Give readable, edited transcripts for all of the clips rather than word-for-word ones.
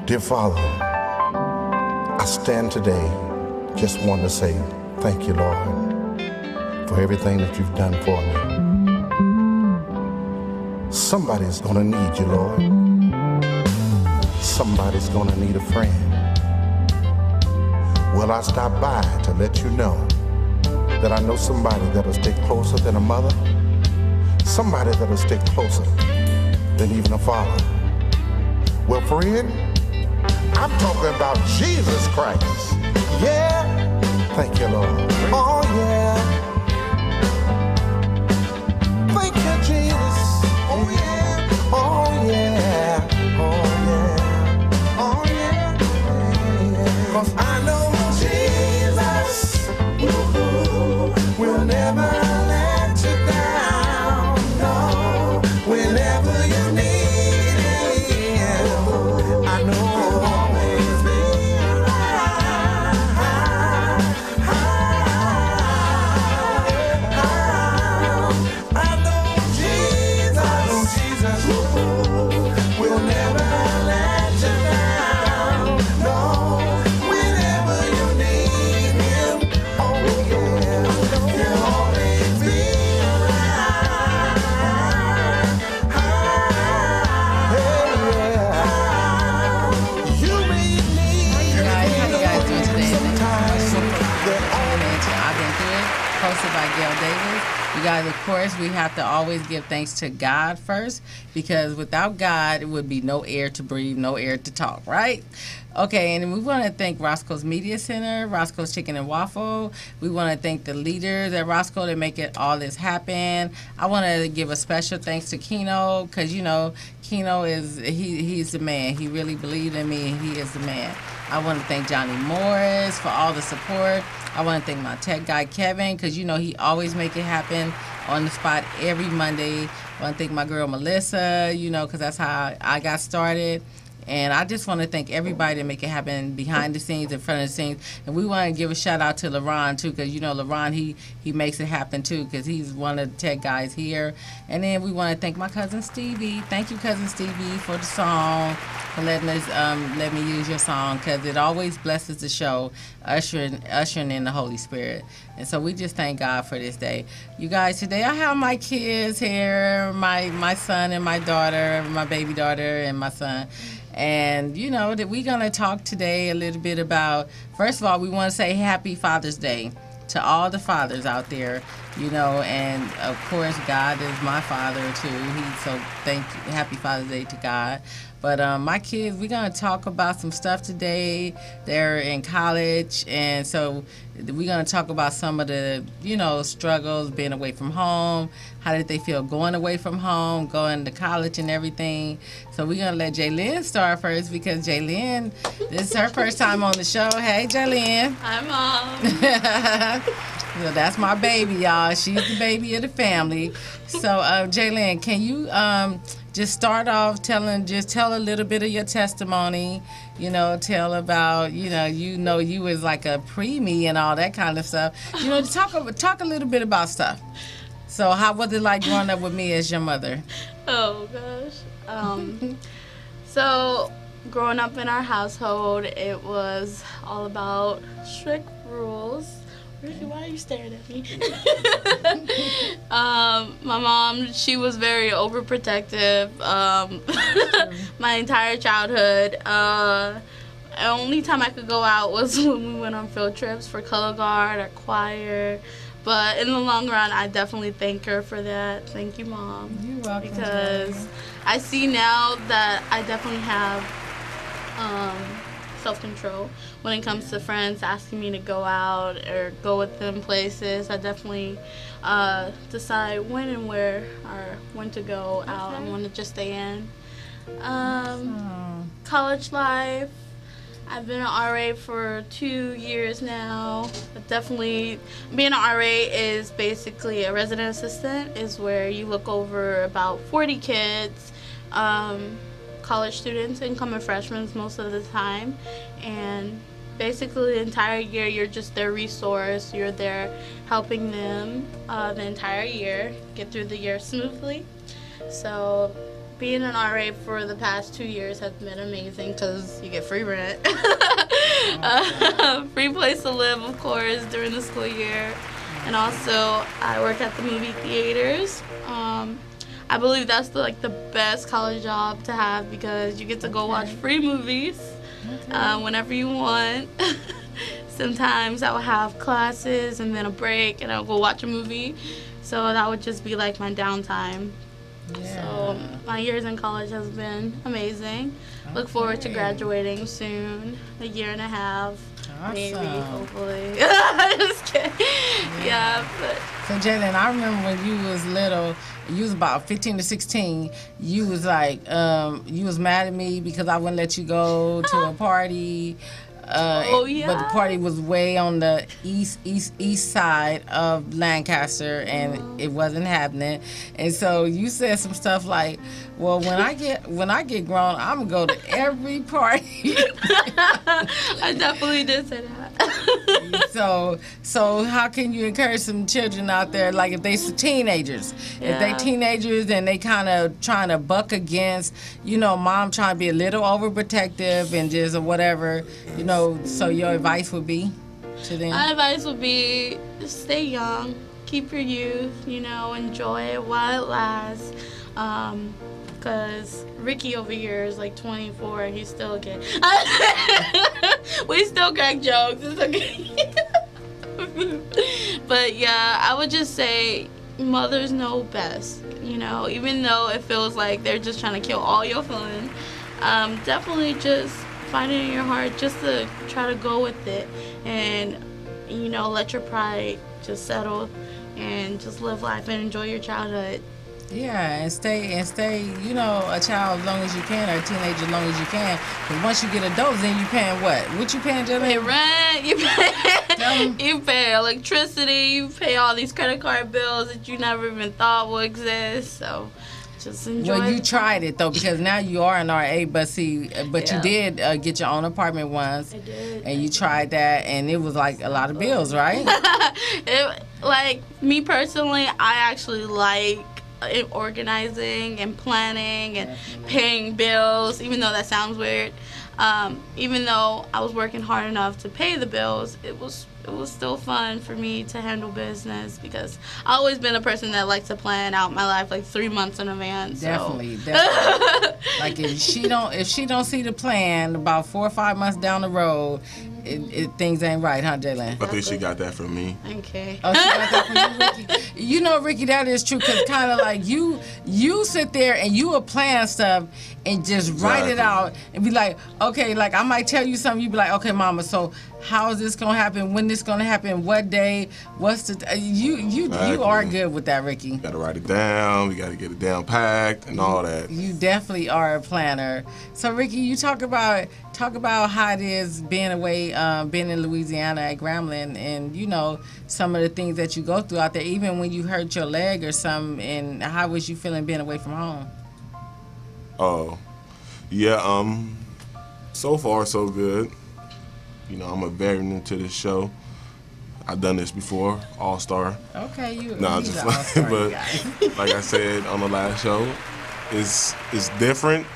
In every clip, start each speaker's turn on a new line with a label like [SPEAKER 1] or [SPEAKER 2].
[SPEAKER 1] Dear Father, I stand today just want to say thank you, Lord, for everything that you've done for me. Somebody's gonna need you, Lord. Somebody's gonna need a friend. Well, I stopped by to let you know that I know somebody that'll stick closer than a mother, somebody that'll stick closer than even a father. Well, friend, I'm talking about Jesus Christ. Yeah, thank you, Lord. Oh, yeah. Thank you, Jesus. Oh, yeah. Oh, yeah. Oh, yeah. Oh, yeah. 'Cause I know Jesus will never let you down. No, whenever you need Him, I know He'll always be around. I know Jesus will never let you down. No, whenever you need Him, oh yeah, He'll always be around. You may need
[SPEAKER 2] Guys, how you guys doing today? Thank you so much for tuning in to I've Been Through It, hosted by Gail Davis. You guys, of course, we have to always give thanks to God first, because without God, it would be no air to breathe, no air to talk, right? Okay, and we want to thank Roscoe's Media Center, Roscoe's Chicken and Waffle. We want to thank the leaders at Roscoe that make it all this happen. I want to give a special thanks to Keno, because, you know, Keno he's the man. He really believed in me, and he is the man. I want to thank Johnny Morris for all the support. I want to thank my tech guy, Kevin, because, you know, he always make it happen on the spot every Monday. I want to thank my girl, Melissa, you know, because that's how I got started. And I just want to thank everybody that make it happen behind the scenes, in front of the scenes. And we want to give a shout out to LaRon, too, because, you know, LaRon, he makes it happen, too, because he's one of the tech guys here. And then we want to thank my cousin Stevie. Thank you, cousin Stevie, for the song, for letting us let me use your song, because it always blesses the show, ushering in the Holy Spirit. And so we just thank God for this day. You guys, today I have my kids here, my son and my daughter, my baby daughter and my son. And, you know, that we're going to talk today a little bit about, first of all, we want to say Happy Father's Day to all the fathers out there, you know, and, of course, God is my father, too. Happy Father's Day to God. But my kids, we're going to talk about some stuff today. They're in college, and so we're going to talk about some of the, you know, struggles, being away from home. How did they feel going away from home, going to college and everything? So we're going to let Jaylyn start first, because Jaylyn, this is her first time on the show. Hey, Jaylyn.
[SPEAKER 3] Hi, Mom.
[SPEAKER 2] So that's my baby, y'all. She's the baby of the family. So, Jaylyn, can you just start off tell a little bit of your testimony, you know, tell about, you was like a preemie and all that kind of stuff. You know, talk a little bit about stuff. So how was it like growing up with me as your mother?
[SPEAKER 3] Oh, gosh. So growing up in our household, it was all about strict rules. Why are you staring at me? My mom, she was very overprotective my entire childhood. The only time I could go out was when we went on field trips for color guard or choir. But in the long run, I definitely thank her for that. Thank you, Mom.
[SPEAKER 2] You're welcome.
[SPEAKER 3] Because I see now that I definitely have self-control when it comes to friends asking me to go out or go with them places. I definitely decide when and where or when to go out and when to just stay in. College life. I've been an RA for 2 years now. But definitely, being an RA is basically a resident assistant, is where you look over about 40 kids, college students, incoming freshmen most of the time. And basically the entire year, you're just their resource. You're there helping them the entire year get through the year smoothly. So being an RA for the past 2 years has been amazing because you get free rent, free place to live, of course, during the school year, and also I work at the movie theaters. I believe that's the best college job to have because you get to go watch free movies whenever you want. Sometimes I will have classes and then a break, and I'll go watch a movie. So that would just be like my downtime.
[SPEAKER 2] Yeah.
[SPEAKER 3] So my years in college has been amazing. Look forward to graduating soon, a year and a half, maybe, hopefully. Just kidding. Yeah, but.
[SPEAKER 2] So Jalen, I remember when you was little, you was about 15 to 16, you was like, you was mad at me because I wouldn't let you go to a party.
[SPEAKER 3] Oh, yeah.
[SPEAKER 2] But the party was way on the east side of Lancaster, and it wasn't happening. And so you said some stuff like, "Well, when I get grown, I'm gonna go to every party."
[SPEAKER 3] I definitely did say that.
[SPEAKER 2] So how can you encourage some children out there, like if they teenagers, if they teenagers and they kind of trying to buck against, mom trying to be a little overprotective and just or whatever, so your advice would be to them?
[SPEAKER 3] My advice would be stay young, keep your youth, enjoy it while it lasts. Because Ricky over here is like 24 and he's still a kid. We still crack jokes. It's okay. But yeah, I would just say mothers know best. Even though it feels like they're just trying to kill all your fun, definitely just find it in your heart just to try to go with it and, let your pride just settle and just live life and enjoy your childhood.
[SPEAKER 2] Yeah, and stay, a child as long as you can, or a teenager as long as you can. Because once you get adults, then you paying what? What you paying, Jalen?
[SPEAKER 3] You pay rent, you pay electricity, you pay all these credit card bills that you never even thought would exist. So just enjoy.
[SPEAKER 2] Well, you tried it though, because now you are an RA, but you did get your own apartment once.
[SPEAKER 3] I did.
[SPEAKER 2] And you tried that, and it was like a lot of bills, right?
[SPEAKER 3] Me personally, I actually like organizing and planning and paying bills, even though that sounds weird. Even though I was working hard enough to pay the bills, it was still fun for me to handle business because I've always been a person that likes to plan out my life like 3 months in advance.
[SPEAKER 2] Definitely. Like if she don't see the plan about 4 or 5 months down the road, things ain't right, huh, Jalen?
[SPEAKER 4] I think she got that from me.
[SPEAKER 3] Okay.
[SPEAKER 2] Oh, she got that from you, Ricky? Ricky, that is true, because kind of like you sit there and you will plan stuff and just write it out and be like, okay, like I might tell you something, you be like, okay, mama, so how is this gonna happen? When this gonna happen? What day? What's the? You are good with that, Ricky.
[SPEAKER 4] Got to write it down. We got to get it down packed and all that.
[SPEAKER 2] You definitely are a planner. So Ricky, you talk about how it is being away, being in Louisiana at Grambling, and some of the things that you go through out there, even when you hurt your leg or something. And how was you feeling being away from home?
[SPEAKER 4] Oh, yeah. So far so good. I'm a veteran to this show. I've done this before, All-Star.
[SPEAKER 2] Okay, you're
[SPEAKER 4] just
[SPEAKER 2] an all-star,
[SPEAKER 4] but like I said on the last show, it's different.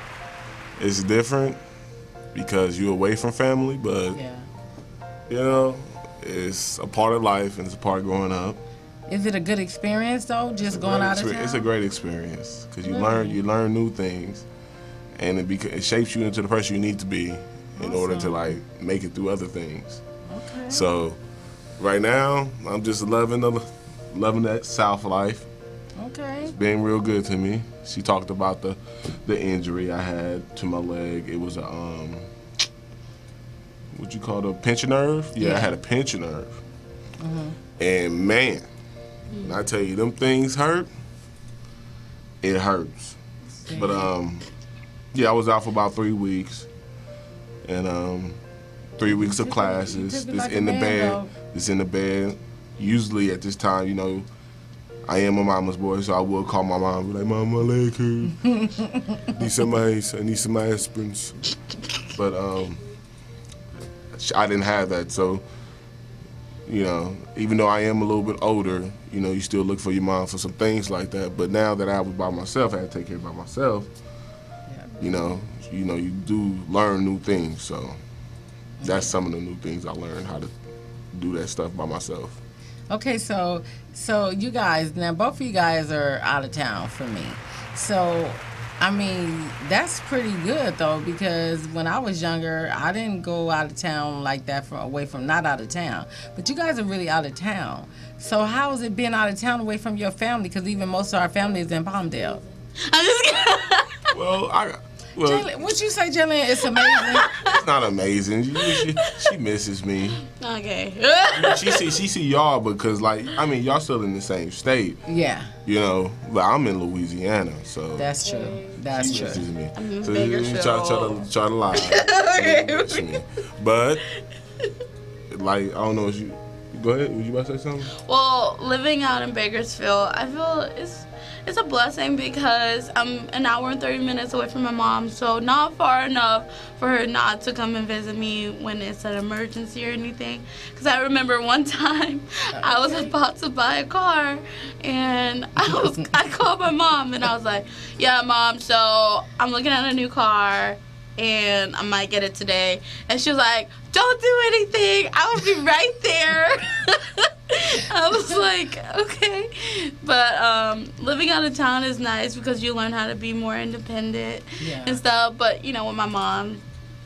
[SPEAKER 4] It's different because you're away from family, but it's a part of life and it's a part of growing up.
[SPEAKER 2] Is it a good experience though, just going out of town?
[SPEAKER 4] It's a great experience because you learn new things, and it shapes you into the person you need to be in order to make it through other things.
[SPEAKER 2] Okay.
[SPEAKER 4] So right now I'm just loving that South life.
[SPEAKER 2] Okay.
[SPEAKER 4] It's been real good to me. She talked about the injury I had to my leg. It was a what you call it, a pinched nerve? Yeah, I had a pinched nerve. Mm-hmm. And man, when I tell you them things hurt, it hurts. Same. But I was out for about 3 weeks. And 3 weeks of classes. Just in the bed. Just in the bed. Usually at this time, I am a mama's boy, so I will call my mom and be like, Mom, my leg hurt. I need some aspirins. But I didn't have that, so even though I am a little bit older, you still look for your mom for some things like that. But now that I was by myself, I had to take care of myself. you do learn new things. So that's some of the new things I learned, how to do that stuff by myself.
[SPEAKER 2] Okay, so you guys, now both of you guys are out of town for me. So, I mean, that's pretty good though, because when I was younger, I didn't go out of town like that, not out of town. But you guys are really out of town. So how has it been out of town away from your family? Because even most of our family is in Palmdale.
[SPEAKER 3] I'm just kidding.
[SPEAKER 4] Well,
[SPEAKER 2] Jalen, what you say, Jalen? It's amazing.
[SPEAKER 4] it's not amazing. She misses me.
[SPEAKER 3] Okay.
[SPEAKER 4] She see y'all because, like, I mean, y'all still in the same state,
[SPEAKER 2] Yeah,
[SPEAKER 4] but I'm in Louisiana, so
[SPEAKER 2] that's true. That's
[SPEAKER 4] she
[SPEAKER 2] true.
[SPEAKER 4] misses me.
[SPEAKER 3] in
[SPEAKER 4] So
[SPEAKER 3] Bakersfield.
[SPEAKER 4] try to lie.
[SPEAKER 3] Okay.
[SPEAKER 4] She misses me. But, like, I don't know if you... Go ahead. Was you about to say something?
[SPEAKER 3] Well, living out in Bakersfield, I feel it's a blessing because I'm an hour and 30 minutes away from my mom, so not far enough for her not to come and visit me when it's an emergency or anything. Because I remember one time I was about to buy a car, and I called my mom, and I was like, yeah, Mom, so I'm looking at a new car, and I might get it today. And she was like, don't do anything. I will be right there. I was like, okay. But living out of town is nice because you learn how to be more independent and stuff. But, with my mom,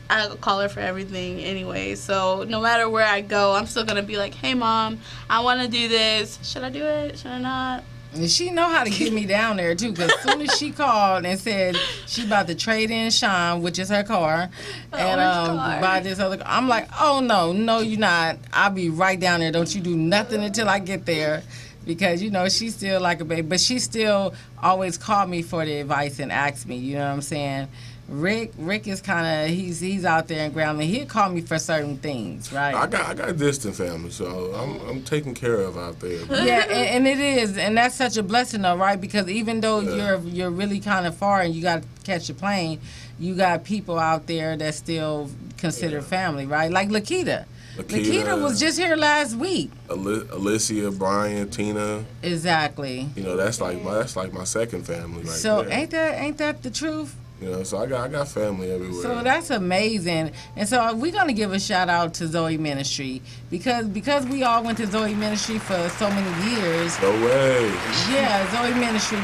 [SPEAKER 3] I call her for everything anyway. So no matter where I go, I'm still going to be like, hey, Mom, I want to do this. Should I do it? Should I not?
[SPEAKER 2] And she know how to get me down there too, because as soon as she called and said she about to trade in Sean, which is her car, and
[SPEAKER 3] car.
[SPEAKER 2] buy this other car, I'm like, oh no, you're not. I'll be right down there. Don't you do nothing until I get there, because she's still like a baby, but she still always called me for the advice and asked me. You know what I'm saying? Rick is kind of he's out there in Grambling. He'll call me for certain things, right?
[SPEAKER 4] I got a distant family, so I'm taken care of out there.
[SPEAKER 2] Yeah, and it is, and that's such a blessing, though, right? Because even though you're really kind of far and you got to catch a plane, you got people out there that still consider family, right? Like Lakita. Lakita was just here last week.
[SPEAKER 4] Alicia, Brian, Tina.
[SPEAKER 2] Exactly.
[SPEAKER 4] That's like my second family, right?
[SPEAKER 2] So
[SPEAKER 4] there.
[SPEAKER 2] ain't that the truth?
[SPEAKER 4] So I got family everywhere.
[SPEAKER 2] So that's amazing. And so we're going to give a shout out to Zoe Ministry because we all went to Zoe Ministry for so many years.
[SPEAKER 4] No way.
[SPEAKER 2] Yeah, Zoe Ministry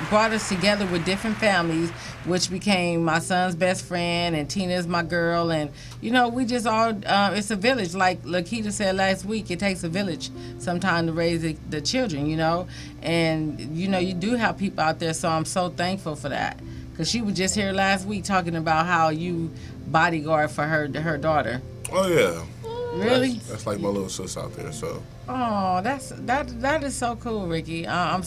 [SPEAKER 2] brought us together with different families, which became my son's best friend, and Tina's my girl. And, we just all, it's a village. Like Lakita said last week, it takes a village sometimes to raise the children, And, you do have people out there, so I'm so thankful for that. Because she was just here last week talking about how you bodyguard for her daughter.
[SPEAKER 4] Oh, yeah.
[SPEAKER 2] Really?
[SPEAKER 4] That's like my little sis out there, so.
[SPEAKER 2] Oh, that is so cool, Ricky. I'm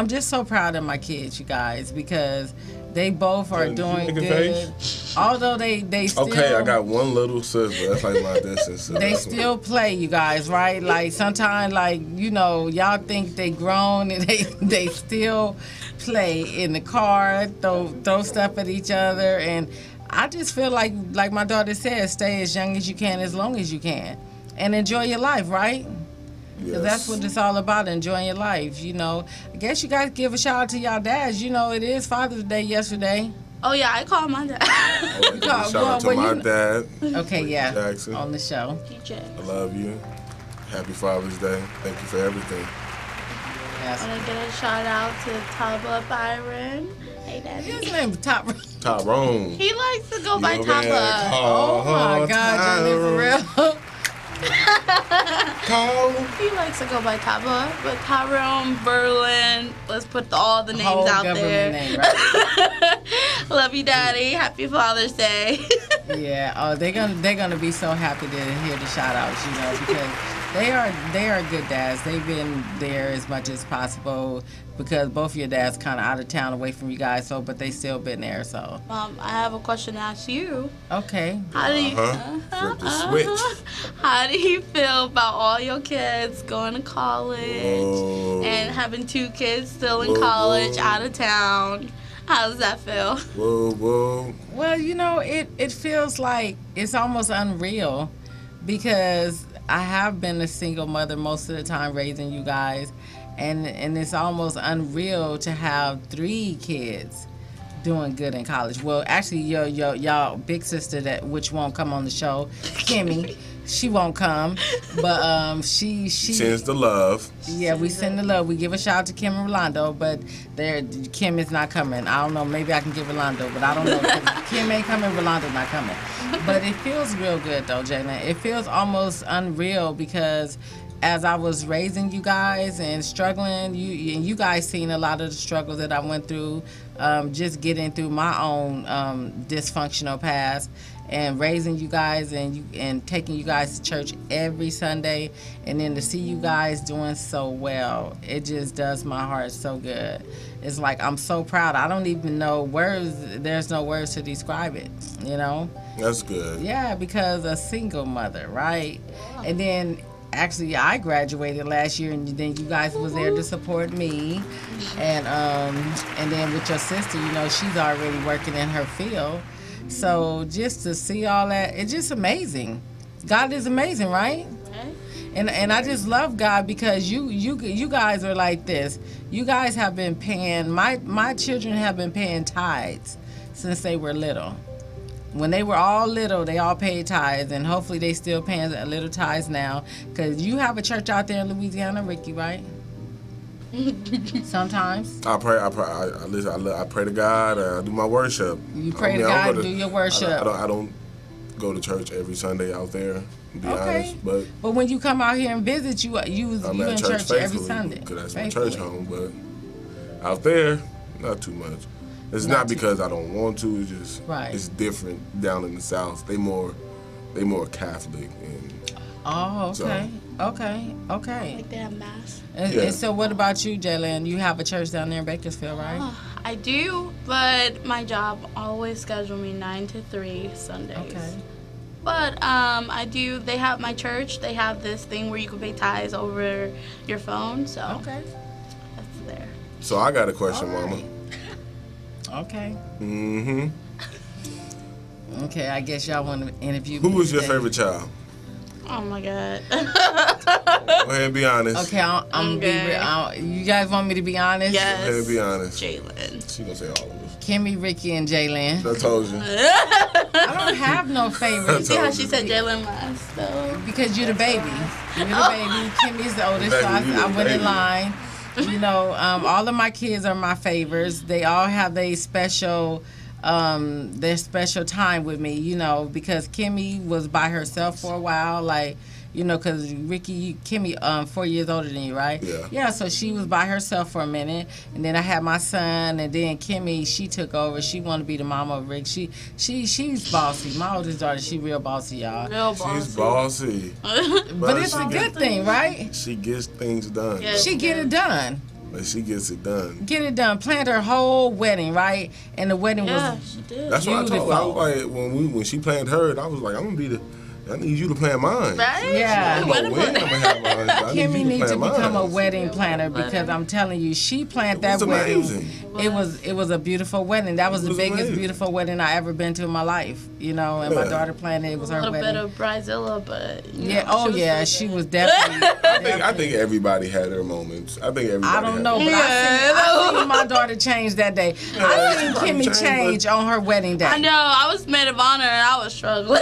[SPEAKER 2] just so proud of my kids, you guys, because they both are doing good. Although they still.
[SPEAKER 4] Okay, I got one little sister. That's like my distant sister.
[SPEAKER 2] They still play, you guys, right? Like sometimes, y'all think they grown and they still play in the car, throw stuff at each other, and I just feel like my daughter said, stay as young as you can, as long as you can, and enjoy your life, right? Because that's what it's all about, enjoying your life. I guess you guys give a shout out to y'all dads. It is Father's Day yesterday.
[SPEAKER 3] Oh, yeah, I called my dad.
[SPEAKER 4] Shout out to my dad.
[SPEAKER 2] Okay, yeah.
[SPEAKER 4] Jackson.
[SPEAKER 2] On the show.
[SPEAKER 3] DJ.
[SPEAKER 4] I love you. Happy Father's Day. Thank you for everything.
[SPEAKER 2] Yes.
[SPEAKER 3] I want to get a shout out to Taba Byron. Hey, Daddy.
[SPEAKER 2] His name is
[SPEAKER 4] Tyrone.
[SPEAKER 3] He likes to go by
[SPEAKER 4] You over there
[SPEAKER 3] Taba.
[SPEAKER 2] Oh my God, you for real?
[SPEAKER 4] Call.
[SPEAKER 3] He likes to go by Taba, but Tyrone, Berlin, let's put all the names
[SPEAKER 2] Whole
[SPEAKER 3] out
[SPEAKER 2] government
[SPEAKER 3] there.
[SPEAKER 2] name, right?
[SPEAKER 3] Love you, Daddy. Happy Father's Day.
[SPEAKER 2] Yeah. Oh, they're gonna be so happy to hear the shout outs, because they are good dads. They've been there as much as possible because both of your dads kind of out of town, away from you guys. So, but they still been there. So.
[SPEAKER 3] I have a question to ask you.
[SPEAKER 2] Okay.
[SPEAKER 3] How do you?
[SPEAKER 4] Flip the switch.
[SPEAKER 3] How do you feel about all your kids going to college and having 2 kids still in college, out of town? How does that feel?
[SPEAKER 4] Whoa.
[SPEAKER 2] Well, it feels like it's almost unreal because I have been a single mother most of the time raising you guys, and it's almost unreal to have 3 kids. doing good in college. Well, actually, y'all big sister that which won't come on the show, Kimmy, she won't come, but she
[SPEAKER 4] Sends the love.
[SPEAKER 2] yeah, we send the love. We give a shout out to Kim and Rolando, but Kim is not coming. I don't know. Maybe I can give Rolando, but I don't know. 'Cause Kim ain't coming. Rolando's not coming. But it feels real good though, Jalen. It feels almost unreal because as I was raising you guys and struggling, you guys seen a lot of the struggles that I went through, just getting through my own dysfunctional past, and raising you guys and taking you guys to church every Sunday, and then to see you guys doing so well, it just does my heart so good. It's like I'm so proud. I don't even know words. There's no words to describe it. You know.
[SPEAKER 4] That's good.
[SPEAKER 2] Yeah, because a single mother, right? And then actually I graduated last year, and then you guys was there to support me, and then with your sister, you know, she's already working in her field, so just to see all that, it's just amazing. God is amazing, right? And I just love God because you guys are like this. You guys have been paying, my children have been paying tithes since they were little. When they were all little, they all paid tithes, and hopefully they still paying a little tithes now. Because you have a church out there in Louisiana, Ricky, right? Sometimes.
[SPEAKER 4] I pray. I listen. I pray to God. I do my worship.
[SPEAKER 2] You pray to God and do your worship.
[SPEAKER 4] I don't go to church every Sunday out there, to be honest. But
[SPEAKER 2] when you come out here and visit, you
[SPEAKER 4] I'm
[SPEAKER 2] in
[SPEAKER 4] at
[SPEAKER 2] church every Sunday.
[SPEAKER 4] Because that's my church home. But out there, not too much. It's not because I don't want to. It's just it's different down in the South. They more Catholic.
[SPEAKER 2] Oh, okay,
[SPEAKER 4] so.
[SPEAKER 2] okay.
[SPEAKER 3] Like they have mass.
[SPEAKER 2] And so what about you, Jalen? You have a church down there in Bakersfield, right?
[SPEAKER 3] I do, but my job always schedule me 9 to 3 Sundays.
[SPEAKER 2] Okay.
[SPEAKER 3] But I do. They have my church. They have this thing where you can pay tithes over your phone. So
[SPEAKER 2] Okay.
[SPEAKER 3] that's there.
[SPEAKER 4] So I got a question,
[SPEAKER 2] All right.
[SPEAKER 4] Mama.
[SPEAKER 2] Okay.
[SPEAKER 4] Mm-hmm.
[SPEAKER 2] Okay, I guess y'all want to interview
[SPEAKER 4] Who
[SPEAKER 2] me
[SPEAKER 4] was your
[SPEAKER 2] today.
[SPEAKER 4] favorite child?
[SPEAKER 3] Oh my God.
[SPEAKER 4] Go ahead and be honest.
[SPEAKER 2] Okay, I'm gonna be real. You guys want me to be honest?
[SPEAKER 3] Yes.
[SPEAKER 4] Go ahead and be honest.
[SPEAKER 3] Jalen.
[SPEAKER 4] She gonna say all of us.
[SPEAKER 2] Kimmy, Ricky, and Jalen.
[SPEAKER 4] I told you.
[SPEAKER 2] I don't have no favorites.
[SPEAKER 3] See how she said Jalen last though?
[SPEAKER 2] Because you're the baby. You're the baby. Kimmy's the oldest, so
[SPEAKER 4] Exactly, you
[SPEAKER 2] I
[SPEAKER 4] the
[SPEAKER 2] went in
[SPEAKER 4] baby.
[SPEAKER 2] line. You know, all of my kids are my favorites. They all have their special time with me, you know, because Kimmy was by herself for a while, like, you know, because Kimmy, 4 years older than you, right?
[SPEAKER 4] Yeah.
[SPEAKER 2] Yeah, so she was by herself for a minute, and then I had my son, and then Kimmy, she took over. She wanted to be the mama of Rick. She's bossy. My oldest daughter, she real bossy, y'all.
[SPEAKER 3] Real bossy.
[SPEAKER 4] She's bossy.
[SPEAKER 2] But it's a good thing, right?
[SPEAKER 4] She gets things done.
[SPEAKER 3] Yeah.
[SPEAKER 2] She get it done.
[SPEAKER 4] But she gets it done.
[SPEAKER 2] Get it done. Planned her whole wedding, right? And the wedding
[SPEAKER 3] Yeah,
[SPEAKER 2] was
[SPEAKER 3] she did.
[SPEAKER 4] That's what I told her. I was
[SPEAKER 2] Beautiful.
[SPEAKER 4] like, when she planned hers, I was like, I need you to plan mine.
[SPEAKER 3] Right?
[SPEAKER 2] Yeah.
[SPEAKER 4] I don't know when I'm gonna have mine. I need
[SPEAKER 2] Kimmy
[SPEAKER 4] you
[SPEAKER 2] needs to
[SPEAKER 4] plan
[SPEAKER 2] become a
[SPEAKER 4] mine.
[SPEAKER 2] wedding planner because I'm telling you, she planned that
[SPEAKER 4] was
[SPEAKER 2] wedding.
[SPEAKER 4] amazing.
[SPEAKER 2] It was a beautiful wedding. That was the
[SPEAKER 4] was
[SPEAKER 2] biggest,
[SPEAKER 4] amazing.
[SPEAKER 2] beautiful wedding I ever been to in my life. You know, and my
[SPEAKER 4] Yeah.
[SPEAKER 2] daughter planned it. It was
[SPEAKER 3] A
[SPEAKER 2] her
[SPEAKER 3] little bit
[SPEAKER 2] wedding.
[SPEAKER 3] of Bridezilla, but you
[SPEAKER 2] Yeah.
[SPEAKER 3] know,
[SPEAKER 2] Oh
[SPEAKER 3] she was
[SPEAKER 2] yeah,
[SPEAKER 3] really
[SPEAKER 2] she
[SPEAKER 3] good.
[SPEAKER 2] was definitely.
[SPEAKER 4] I think everybody had their moments. I think everybody.
[SPEAKER 2] I don't know, but I seen my daughter change that day. I seen Kimmy change on her wedding day.
[SPEAKER 3] I know. I was maid of honor and I was struggling.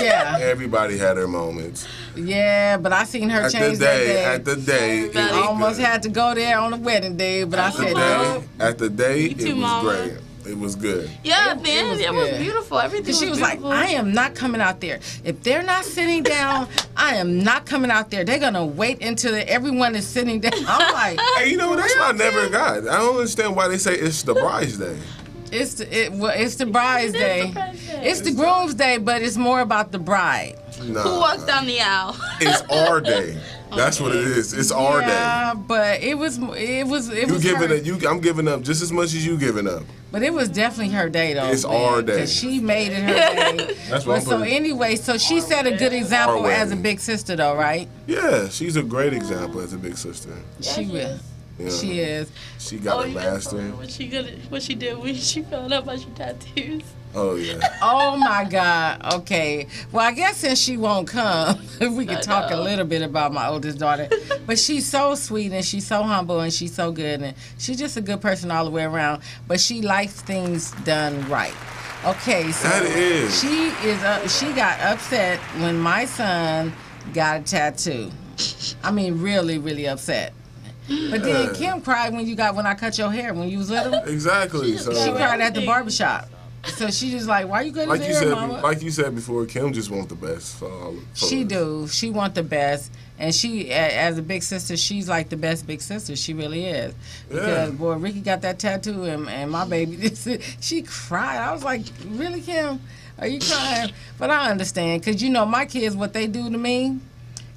[SPEAKER 2] Yeah.
[SPEAKER 4] Everybody had their moments.
[SPEAKER 2] Yeah, but I seen her
[SPEAKER 4] At the
[SPEAKER 2] change that
[SPEAKER 4] day,
[SPEAKER 2] day.
[SPEAKER 4] at the day, it
[SPEAKER 3] I
[SPEAKER 2] I
[SPEAKER 4] was
[SPEAKER 2] almost
[SPEAKER 4] good.
[SPEAKER 2] had to go there on the wedding day, but I
[SPEAKER 4] At the
[SPEAKER 2] said,
[SPEAKER 4] day,
[SPEAKER 2] no.
[SPEAKER 4] at the day,
[SPEAKER 3] You
[SPEAKER 4] it
[SPEAKER 3] too,
[SPEAKER 4] was
[SPEAKER 3] Mama.
[SPEAKER 4] great. It was good.
[SPEAKER 3] Yeah,
[SPEAKER 2] It
[SPEAKER 3] then
[SPEAKER 2] was
[SPEAKER 3] it was
[SPEAKER 2] good.
[SPEAKER 3] beautiful. Everything
[SPEAKER 2] Because she was like,
[SPEAKER 3] beautiful.
[SPEAKER 2] I am not coming out there. If they're not sitting down, I am not coming out there. They're going to wait until everyone is sitting down. I'm like,
[SPEAKER 4] Hey, you know what? That's what I never got. I don't understand why they say it's the bride's day.
[SPEAKER 2] it's the bride's
[SPEAKER 3] It is
[SPEAKER 2] day.
[SPEAKER 3] the bride's day.
[SPEAKER 2] It's the groom's day, but it's more about the bride.
[SPEAKER 4] Nah,
[SPEAKER 3] Who walks down the aisle?
[SPEAKER 4] It's our day. That's what it is. It's our day.
[SPEAKER 2] Yeah, but it was
[SPEAKER 4] You
[SPEAKER 2] her,
[SPEAKER 4] giving it? I'm giving up just as much as you giving up.
[SPEAKER 2] but it was definitely her day though.
[SPEAKER 4] It's
[SPEAKER 2] man,
[SPEAKER 4] our day.
[SPEAKER 2] 'cause she made it her day.
[SPEAKER 4] That's what
[SPEAKER 2] But
[SPEAKER 4] I'm
[SPEAKER 2] so
[SPEAKER 4] putting.
[SPEAKER 2] anyway, so she set a good example
[SPEAKER 4] Our
[SPEAKER 2] as a
[SPEAKER 4] wedding.
[SPEAKER 2] big sister though, right?
[SPEAKER 4] Yeah, she's a great example as a big sister.
[SPEAKER 2] She will.
[SPEAKER 4] Yeah.
[SPEAKER 2] She is.
[SPEAKER 4] She got a
[SPEAKER 3] you
[SPEAKER 4] master.
[SPEAKER 3] What she did when she found out about your tattoos.
[SPEAKER 4] Oh yeah.
[SPEAKER 2] Oh my God. Okay. Well, I guess since she won't come, we can talk a little bit about my oldest daughter. But she's so sweet and she's so humble and she's so good and she's just a good person all the way around. But she likes things done right. Okay, so
[SPEAKER 4] That is.
[SPEAKER 2] she got upset when my son got a tattoo. I mean, really, really upset. But then Kim cried when I cut your hair when you was little.
[SPEAKER 4] Exactly. So
[SPEAKER 2] She cried at the barbershop. So she just like, why you cutting
[SPEAKER 4] like
[SPEAKER 2] his
[SPEAKER 4] you
[SPEAKER 2] hair,
[SPEAKER 4] said,
[SPEAKER 2] mama?
[SPEAKER 4] like you said before, Kim just wants the best for all. For
[SPEAKER 2] She
[SPEAKER 4] us.
[SPEAKER 2] do. She want the best, and she, as a big sister, she's like the best big sister. She really is. Because boy, Ricky got that tattoo, and my baby, she cried. I was like, really, Kim? Are you crying? But I understand, cause you know my kids, what they do to me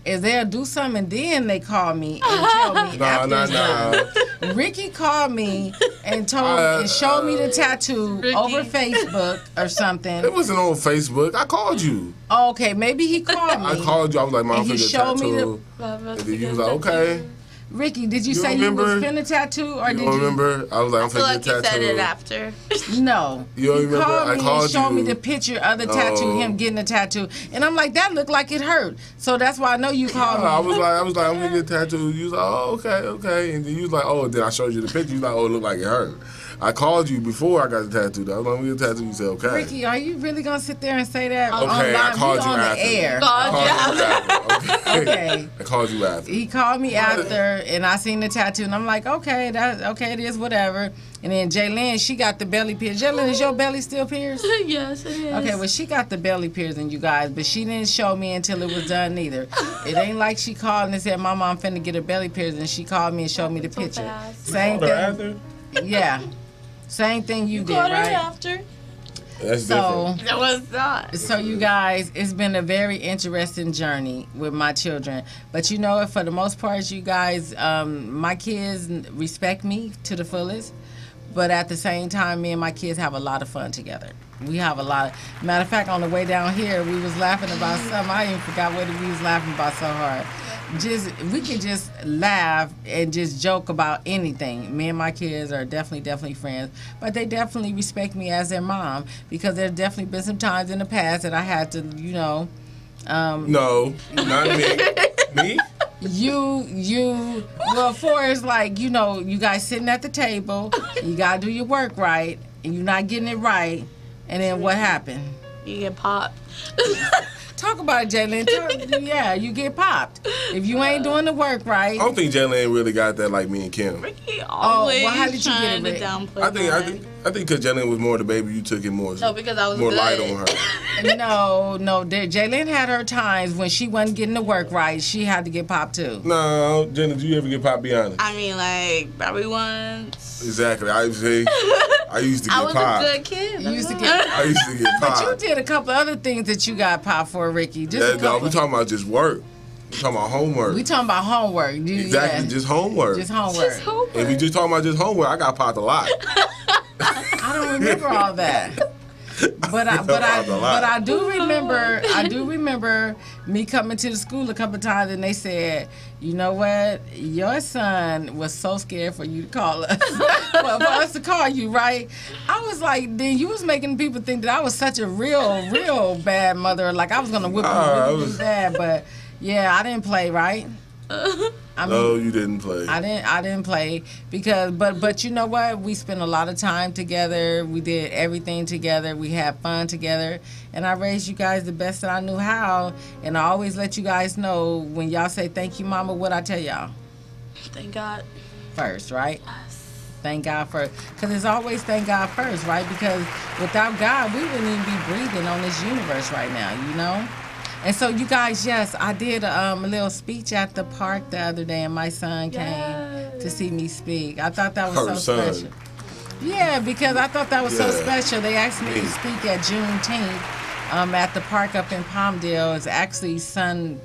[SPEAKER 2] is they'll do something, and then they call me and tell me after it's done. Ricky called me and showed me the tattoo
[SPEAKER 3] Ricky.
[SPEAKER 2] over Facebook or something.
[SPEAKER 4] It wasn't on Facebook. I called you.
[SPEAKER 2] Okay, maybe he called me.
[SPEAKER 4] I called you. I was like, "Mom,
[SPEAKER 2] And he
[SPEAKER 4] finna
[SPEAKER 2] showed me
[SPEAKER 4] tattoo." And then you was like, "Okay."
[SPEAKER 2] Ricky, did you
[SPEAKER 4] You
[SPEAKER 2] say you was
[SPEAKER 4] remember?
[SPEAKER 2] finna tattoo or
[SPEAKER 4] You
[SPEAKER 2] did
[SPEAKER 4] don't
[SPEAKER 2] you?
[SPEAKER 4] remember? I was like, "I'm
[SPEAKER 3] I feel
[SPEAKER 4] finna
[SPEAKER 3] like
[SPEAKER 4] get
[SPEAKER 3] you said
[SPEAKER 4] tattoo."
[SPEAKER 3] it after.
[SPEAKER 2] No.
[SPEAKER 4] You don't
[SPEAKER 2] He
[SPEAKER 4] remember?
[SPEAKER 2] called
[SPEAKER 4] I
[SPEAKER 2] me
[SPEAKER 4] called
[SPEAKER 2] and showed me
[SPEAKER 4] you.
[SPEAKER 2] the picture of the tattoo,
[SPEAKER 4] Oh.
[SPEAKER 2] him getting a tattoo. And I'm like, that looked like it hurt. So that's why I know you called
[SPEAKER 4] I
[SPEAKER 2] me.
[SPEAKER 4] was like, I'm gonna get tattooed. You was like, "Oh, okay." And then you was like, "Oh," then I showed you the picture. You was like, "Oh, it looked like it hurt." I called you before I got the tattoo. I was like, "I'm gonna get a tattoo." You said, "Okay."
[SPEAKER 2] Ricky, are you really gonna sit there and say that
[SPEAKER 4] Okay,
[SPEAKER 2] online?
[SPEAKER 4] I called
[SPEAKER 2] We
[SPEAKER 4] you
[SPEAKER 2] on
[SPEAKER 4] after.
[SPEAKER 2] the air.
[SPEAKER 3] God,
[SPEAKER 4] Okay.
[SPEAKER 2] Okay.
[SPEAKER 4] I called you after.
[SPEAKER 2] He called me after, and I seen the tattoo, and I'm like, okay, it is whatever. And then Jaylyn, she got the belly pierced. Jaylyn, is your belly still pierced?
[SPEAKER 3] Yes, it is.
[SPEAKER 2] Okay, well, she got the belly piercing, you guys, but she didn't show me until it was done either. It ain't like she called and said, Mama, I'm finna get a belly piercing. She called me and showed me the
[SPEAKER 3] So
[SPEAKER 2] picture.
[SPEAKER 3] fast.
[SPEAKER 2] Same
[SPEAKER 4] Called her
[SPEAKER 2] thing.
[SPEAKER 4] after?
[SPEAKER 2] Yeah. Same thing you did,
[SPEAKER 3] Called her
[SPEAKER 2] right?
[SPEAKER 3] after.
[SPEAKER 4] That's
[SPEAKER 2] So,
[SPEAKER 4] different.
[SPEAKER 3] It was not.
[SPEAKER 2] so you guys, it's been a very interesting journey with my children. But you know, for the most part, you guys, my kids respect me to the fullest. But at the same time, me and my kids have a lot of fun together. We have a lot of, matter of fact, on the way down here, we was laughing about something. I even forgot what we was laughing about so hard. We could just laugh and just joke about anything. Me and my kids are definitely friends, but they definitely respect me as their mom because there's definitely been some times in the past that I had to, you know,
[SPEAKER 4] No, not me. Me?
[SPEAKER 2] well, for it's like, you know, you guys sitting at the table, you gotta do your work right, and you're not getting it right, and then what happened?
[SPEAKER 3] You get popped.
[SPEAKER 2] Talk about it, Jaylyn. Yeah, you get popped. If you ain't doing the work right.
[SPEAKER 4] I don't think Jaylyn really got that like me and Kim.
[SPEAKER 3] Ricky always
[SPEAKER 2] well, how did you get
[SPEAKER 3] trying
[SPEAKER 2] it,
[SPEAKER 3] to
[SPEAKER 2] Rick?
[SPEAKER 3] downplay
[SPEAKER 4] I think because Jaylyn was more the baby, you took it more.
[SPEAKER 3] No, because I was
[SPEAKER 4] more
[SPEAKER 3] good.
[SPEAKER 4] light on her.
[SPEAKER 2] No, Jaylyn had her times when she wasn't getting the work right. She had to get popped too.
[SPEAKER 4] No, Jenna, do you ever get popped? Be honest.
[SPEAKER 3] I mean, like, probably once.
[SPEAKER 4] Exactly. I used to get
[SPEAKER 3] I was
[SPEAKER 4] popped.
[SPEAKER 3] a good kid.
[SPEAKER 2] You used to
[SPEAKER 3] that's
[SPEAKER 2] get-
[SPEAKER 3] all.
[SPEAKER 4] I used to get
[SPEAKER 2] But
[SPEAKER 4] popped.
[SPEAKER 2] you did a couple other things that you got popped for, Ricky. Just a
[SPEAKER 4] No,
[SPEAKER 2] couple.
[SPEAKER 4] we talking about just work. We talking about homework.
[SPEAKER 2] We talking about homework.
[SPEAKER 4] Exactly,
[SPEAKER 2] Yeah,
[SPEAKER 4] just homework.
[SPEAKER 2] just homework.
[SPEAKER 3] Just homework.
[SPEAKER 4] If we just talking about just homework, I got popped a lot.
[SPEAKER 2] I don't remember all that. But I do remember me coming to the school a couple of times and they said, you know what, your son was so scared for you to call us, for us to call you, right? I was like, then you was making people think that I was such a real bad mother, like I was gonna whip him really bad, but yeah, I didn't play, right? I mean,
[SPEAKER 4] No, you didn't play.
[SPEAKER 2] I didn't play because but you know what? We spent a lot of time together. We did everything together. We had fun together. And I raised you guys the best that I knew how. And I always let you guys know when y'all say thank you, Mama, what I tell y'all?
[SPEAKER 3] Thank God.
[SPEAKER 2] First, right? Thank God first. Because it's always thank God first, right? Because without God, we wouldn't even be breathing on this universe right now, you know? And so, you guys, yes, I did a little speech at the park the other day, and my son came to see me speak. I thought that was
[SPEAKER 4] Her
[SPEAKER 2] so
[SPEAKER 4] son.
[SPEAKER 2] special. Yeah, because I thought that was so
[SPEAKER 4] Yeah.
[SPEAKER 2] special. They asked me to speak at Juneteenth at the park up in Palmdale. It's actually Sun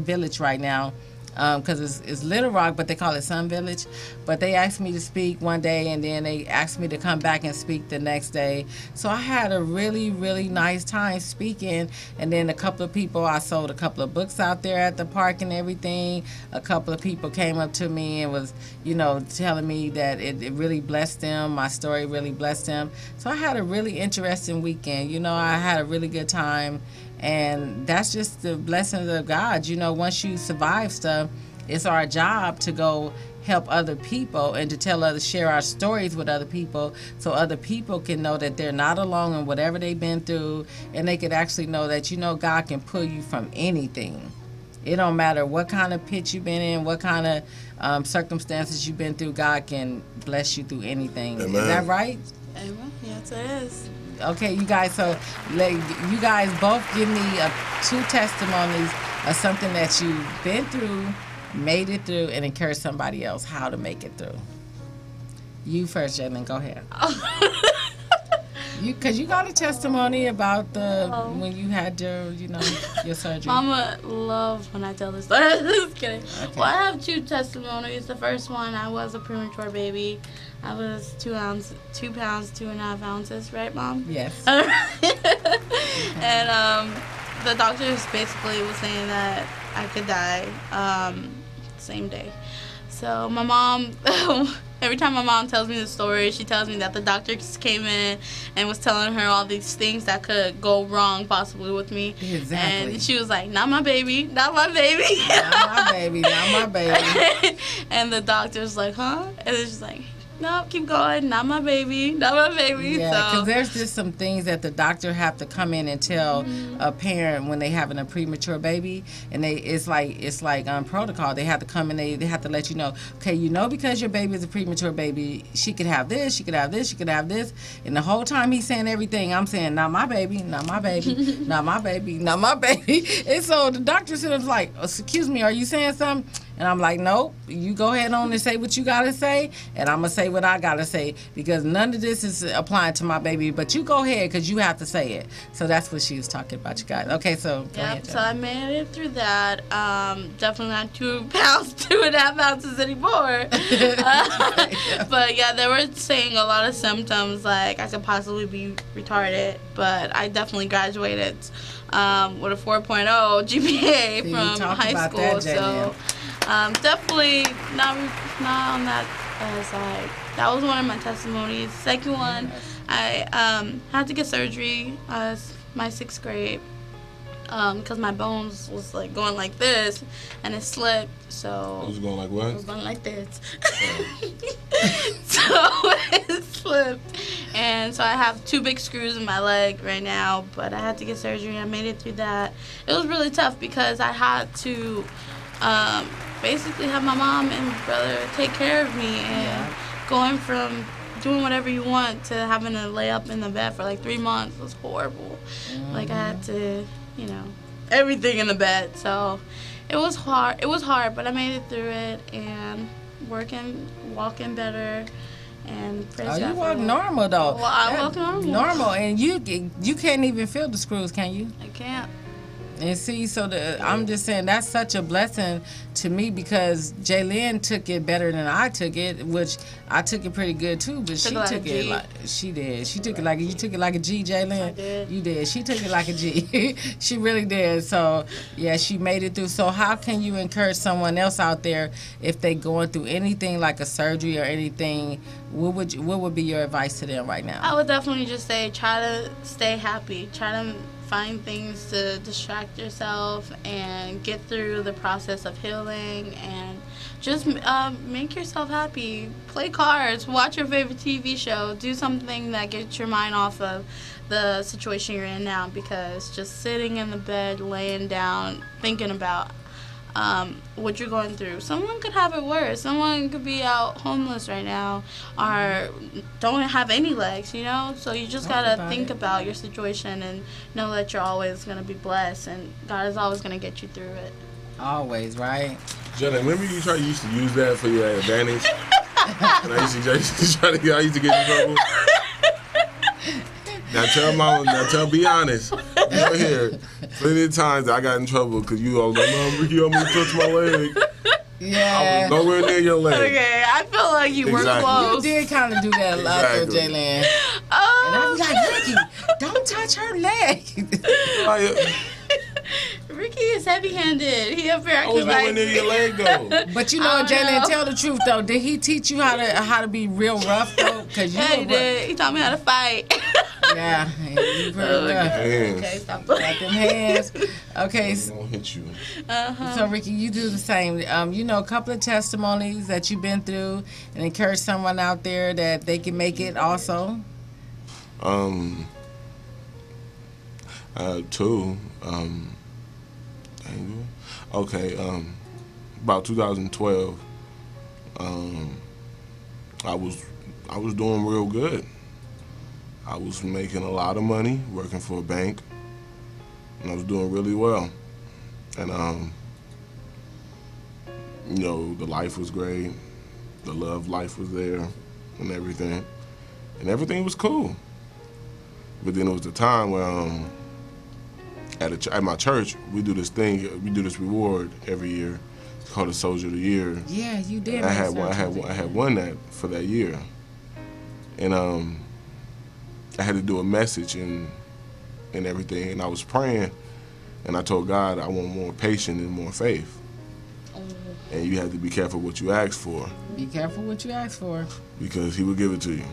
[SPEAKER 2] Village right now. because it's Little Rock, but they call it Sun Village. But they asked me to speak one day, and then they asked me to come back and speak the next day. So I had a really, really nice time speaking. And then a couple of people, I sold a couple of books out there at the park and everything. A couple of people came up to me and was, telling me that it really blessed them. My story really blessed them. So I had a really interesting weekend. I had a really good time. And that's just the blessings of God. Once you survive stuff, it's our job to go help other people and to share our stories with other people so other people can know that they're not alone in whatever they've been through, and they could actually know that, God can pull you from anything. It don't matter what kind of pit you've been in, what kind of circumstances you've been through, God can bless you through anything.
[SPEAKER 4] Amen.
[SPEAKER 2] Is that right?
[SPEAKER 3] Amen. Yes, it is.
[SPEAKER 2] Okay, you guys, so you guys both give me 2 testimonies of something that you've been through, made it through, and encourage somebody else how to make it through. You first, Jalen, go ahead. Because you got a testimony about when you had your surgery.
[SPEAKER 3] Mama loves when I tell this story. Just kidding.
[SPEAKER 2] Okay.
[SPEAKER 3] Well, I have 2 testimonies. The first one, I was a premature baby. I was 2 pounds, 2.5 ounces, right, Mom?
[SPEAKER 2] Yes.
[SPEAKER 3] And the doctors basically was saying that I could die same day. So my mom, every time my mom tells me the story, she tells me that the doctors came in and was telling her all these things that could go wrong possibly with me.
[SPEAKER 2] Exactly.
[SPEAKER 3] And she was like, not my baby, not my baby.
[SPEAKER 2] Not my baby, not my baby.
[SPEAKER 3] And the doctor's like, huh? And it's just like, no, keep going. Not my baby. Not my baby.
[SPEAKER 2] Yeah,
[SPEAKER 3] so
[SPEAKER 2] because there's just some things that the doctor have to come in and tell a parent when they having a premature baby, and it's like protocol. They have to come in. They have to let you know. Okay, because your baby is a premature baby, she could have this, she could have this, she could have this, and the whole time he's saying everything, I'm saying, not my baby, not my baby, not my baby, not my baby. And so the doctor said, like, excuse me, are you saying something? And I'm like, nope, you go ahead on and say what you got to say, and I'm going to say what I got to say, because none of this is applying to my baby, but you go ahead, because you have to say it. So that's what she was talking about, you guys. Okay, so go ahead.
[SPEAKER 3] Yep, so I made it through that. Definitely not 2 pounds, 2.5 ounces anymore. But yeah, they were saying a lot of symptoms, like I could possibly be retarded, but I definitely graduated with a 4.0 GPA from high school. So definitely not on that side. That was one of my testimonies. Second one, I had to get surgery my 6th grade because my bones was like going like this and it slipped. So
[SPEAKER 4] It was going like what?
[SPEAKER 3] it was going like this. So it slipped. And so I have 2 big screws in my leg right now, but I had to get surgery. I made it through that. It was really tough because I had to basically have my mom and brother take care of me, and going from doing whatever you want to having to lay up in the bed for like 3 months was horrible. Like I had to, everything in the bed. So it was hard. It was hard, but I made it through it and walking better. And praise God
[SPEAKER 2] you
[SPEAKER 3] for
[SPEAKER 2] walk
[SPEAKER 3] that.
[SPEAKER 2] normal though.
[SPEAKER 3] Well, I walk normal.
[SPEAKER 2] Normal, and you can't even feel the screws, can you?
[SPEAKER 3] I can't.
[SPEAKER 2] And see, so I'm just saying that's such a blessing to me, because Jaylyn took it better than I took it, which I took it pretty good too, but she took it like she did. She took it like you took it like a G, Jaylyn.
[SPEAKER 3] I did.
[SPEAKER 2] You did. She took it like a G. She really did. So yeah, she made it through. So how can you encourage someone else out there if they going through anything like a surgery or anything? What would be your advice to them right now?
[SPEAKER 3] I would definitely just say try to stay happy. Try to find things to distract yourself and get through the process of healing, and just make yourself happy. Play cards, watch your favorite TV show, do something that gets your mind off of the situation you're in now, because just sitting in the bed, laying down, thinking about what you're going through. Someone could have it worse. Someone could be out homeless right now or don't have any legs, So you just gotta think about your situation and know that you're always gonna be blessed, and God is always gonna get you through it.
[SPEAKER 2] Always, right?
[SPEAKER 4] Jenna, remember you used to use that for your advantage? And I used to get in trouble. Now tell mama, be honest. You here. Plenty of times I got in trouble because you all like, Mom, Ricky, I'm gonna touch my leg.
[SPEAKER 2] Yeah.
[SPEAKER 4] I was nowhere near your leg.
[SPEAKER 3] Okay, I feel like you were
[SPEAKER 4] Exactly.
[SPEAKER 2] You
[SPEAKER 3] close.
[SPEAKER 2] did kind of do that a lot, though,
[SPEAKER 4] Exactly.
[SPEAKER 2] Jalen.
[SPEAKER 3] Oh,
[SPEAKER 2] And I was like, Ricky, don't touch her leg.
[SPEAKER 3] Ricky is heavy-handed. He up here
[SPEAKER 4] I was
[SPEAKER 3] acting
[SPEAKER 4] nowhere
[SPEAKER 3] like.
[SPEAKER 4] near your leg though.
[SPEAKER 2] But you know,
[SPEAKER 3] Oh,
[SPEAKER 2] Jalen,
[SPEAKER 3] no.
[SPEAKER 2] tell the truth though. Did he teach you how to be real rough though? Cause you
[SPEAKER 3] Yeah, he
[SPEAKER 2] were rough.
[SPEAKER 3] did. He taught me how to fight.
[SPEAKER 2] Yeah, you pretty rough.
[SPEAKER 4] Hands.
[SPEAKER 3] Okay, stop.
[SPEAKER 2] Got them hands. Okay,
[SPEAKER 4] They don't hit you.
[SPEAKER 2] so Ricky, you do the same. You know, a couple of testimonies that you've been through, and encourage someone out there that they can make it also.
[SPEAKER 4] Two. Okay. About 2012. I was doing real good. I was making a lot of money working for a bank, and I was doing really well. And you know, the life was great, the love life was there, and everything was cool. But then it was the time where at my church we do this reward every year. It's called the Soldier of the Year.
[SPEAKER 2] Yeah, you did.
[SPEAKER 4] I
[SPEAKER 2] make
[SPEAKER 4] had
[SPEAKER 2] something.
[SPEAKER 4] won that for that year, and I had to do a message and everything, and I was praying, and I told God I want more patience and more faith, and you have to be careful what you ask for
[SPEAKER 2] Be careful what you ask for.
[SPEAKER 4] because He will give it to you.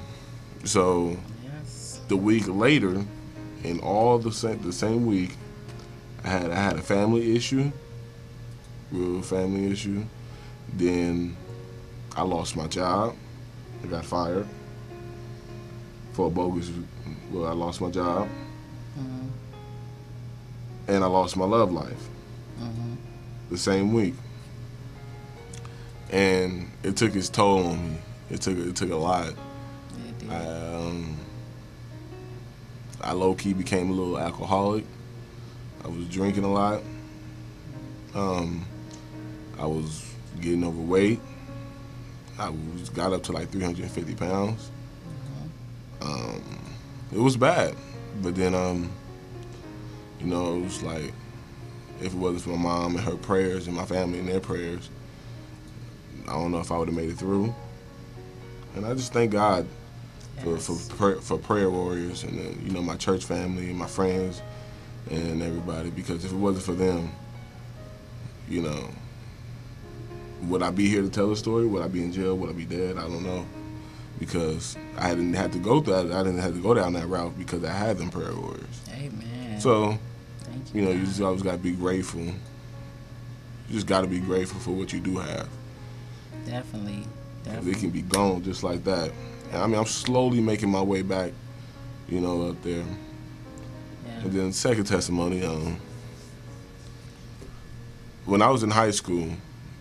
[SPEAKER 4] So
[SPEAKER 2] Yes.
[SPEAKER 4] the week later, in all the same week, I had a family issue, real family issue. Then I lost my job. I got fired for a bogus. Well, I lost my job, and I lost my love life the same week. And it took its toll on me. It took a lot.
[SPEAKER 2] It did.
[SPEAKER 4] I low-key became a little alcoholic. I was drinking a lot. I was getting overweight. Got up to like 350 pounds. It was bad. But then, you know, it was like, if it wasn't for my mom and her prayers and my family and their prayers, I don't know if I would have made it through. And I just thank God for prayer warriors and you know, my church family and my friends and everybody, because if it wasn't for them, you know, would I be here to tell the story? Would I be in jail? Would I be dead? I don't know, because I didn't have to go through that. I didn't have to go down that route because I had them prayer warriors.
[SPEAKER 2] Amen.
[SPEAKER 4] So,
[SPEAKER 2] Thank
[SPEAKER 4] you know, you
[SPEAKER 2] God.
[SPEAKER 4] just always got to be grateful. You just got to be grateful for what you do have.
[SPEAKER 2] Definitely.
[SPEAKER 4] 'Cause it can be gone just like that. And I mean, I'm slowly making my way back, you know, up there.
[SPEAKER 2] Yeah.
[SPEAKER 4] And then second testimony, when I was in high school,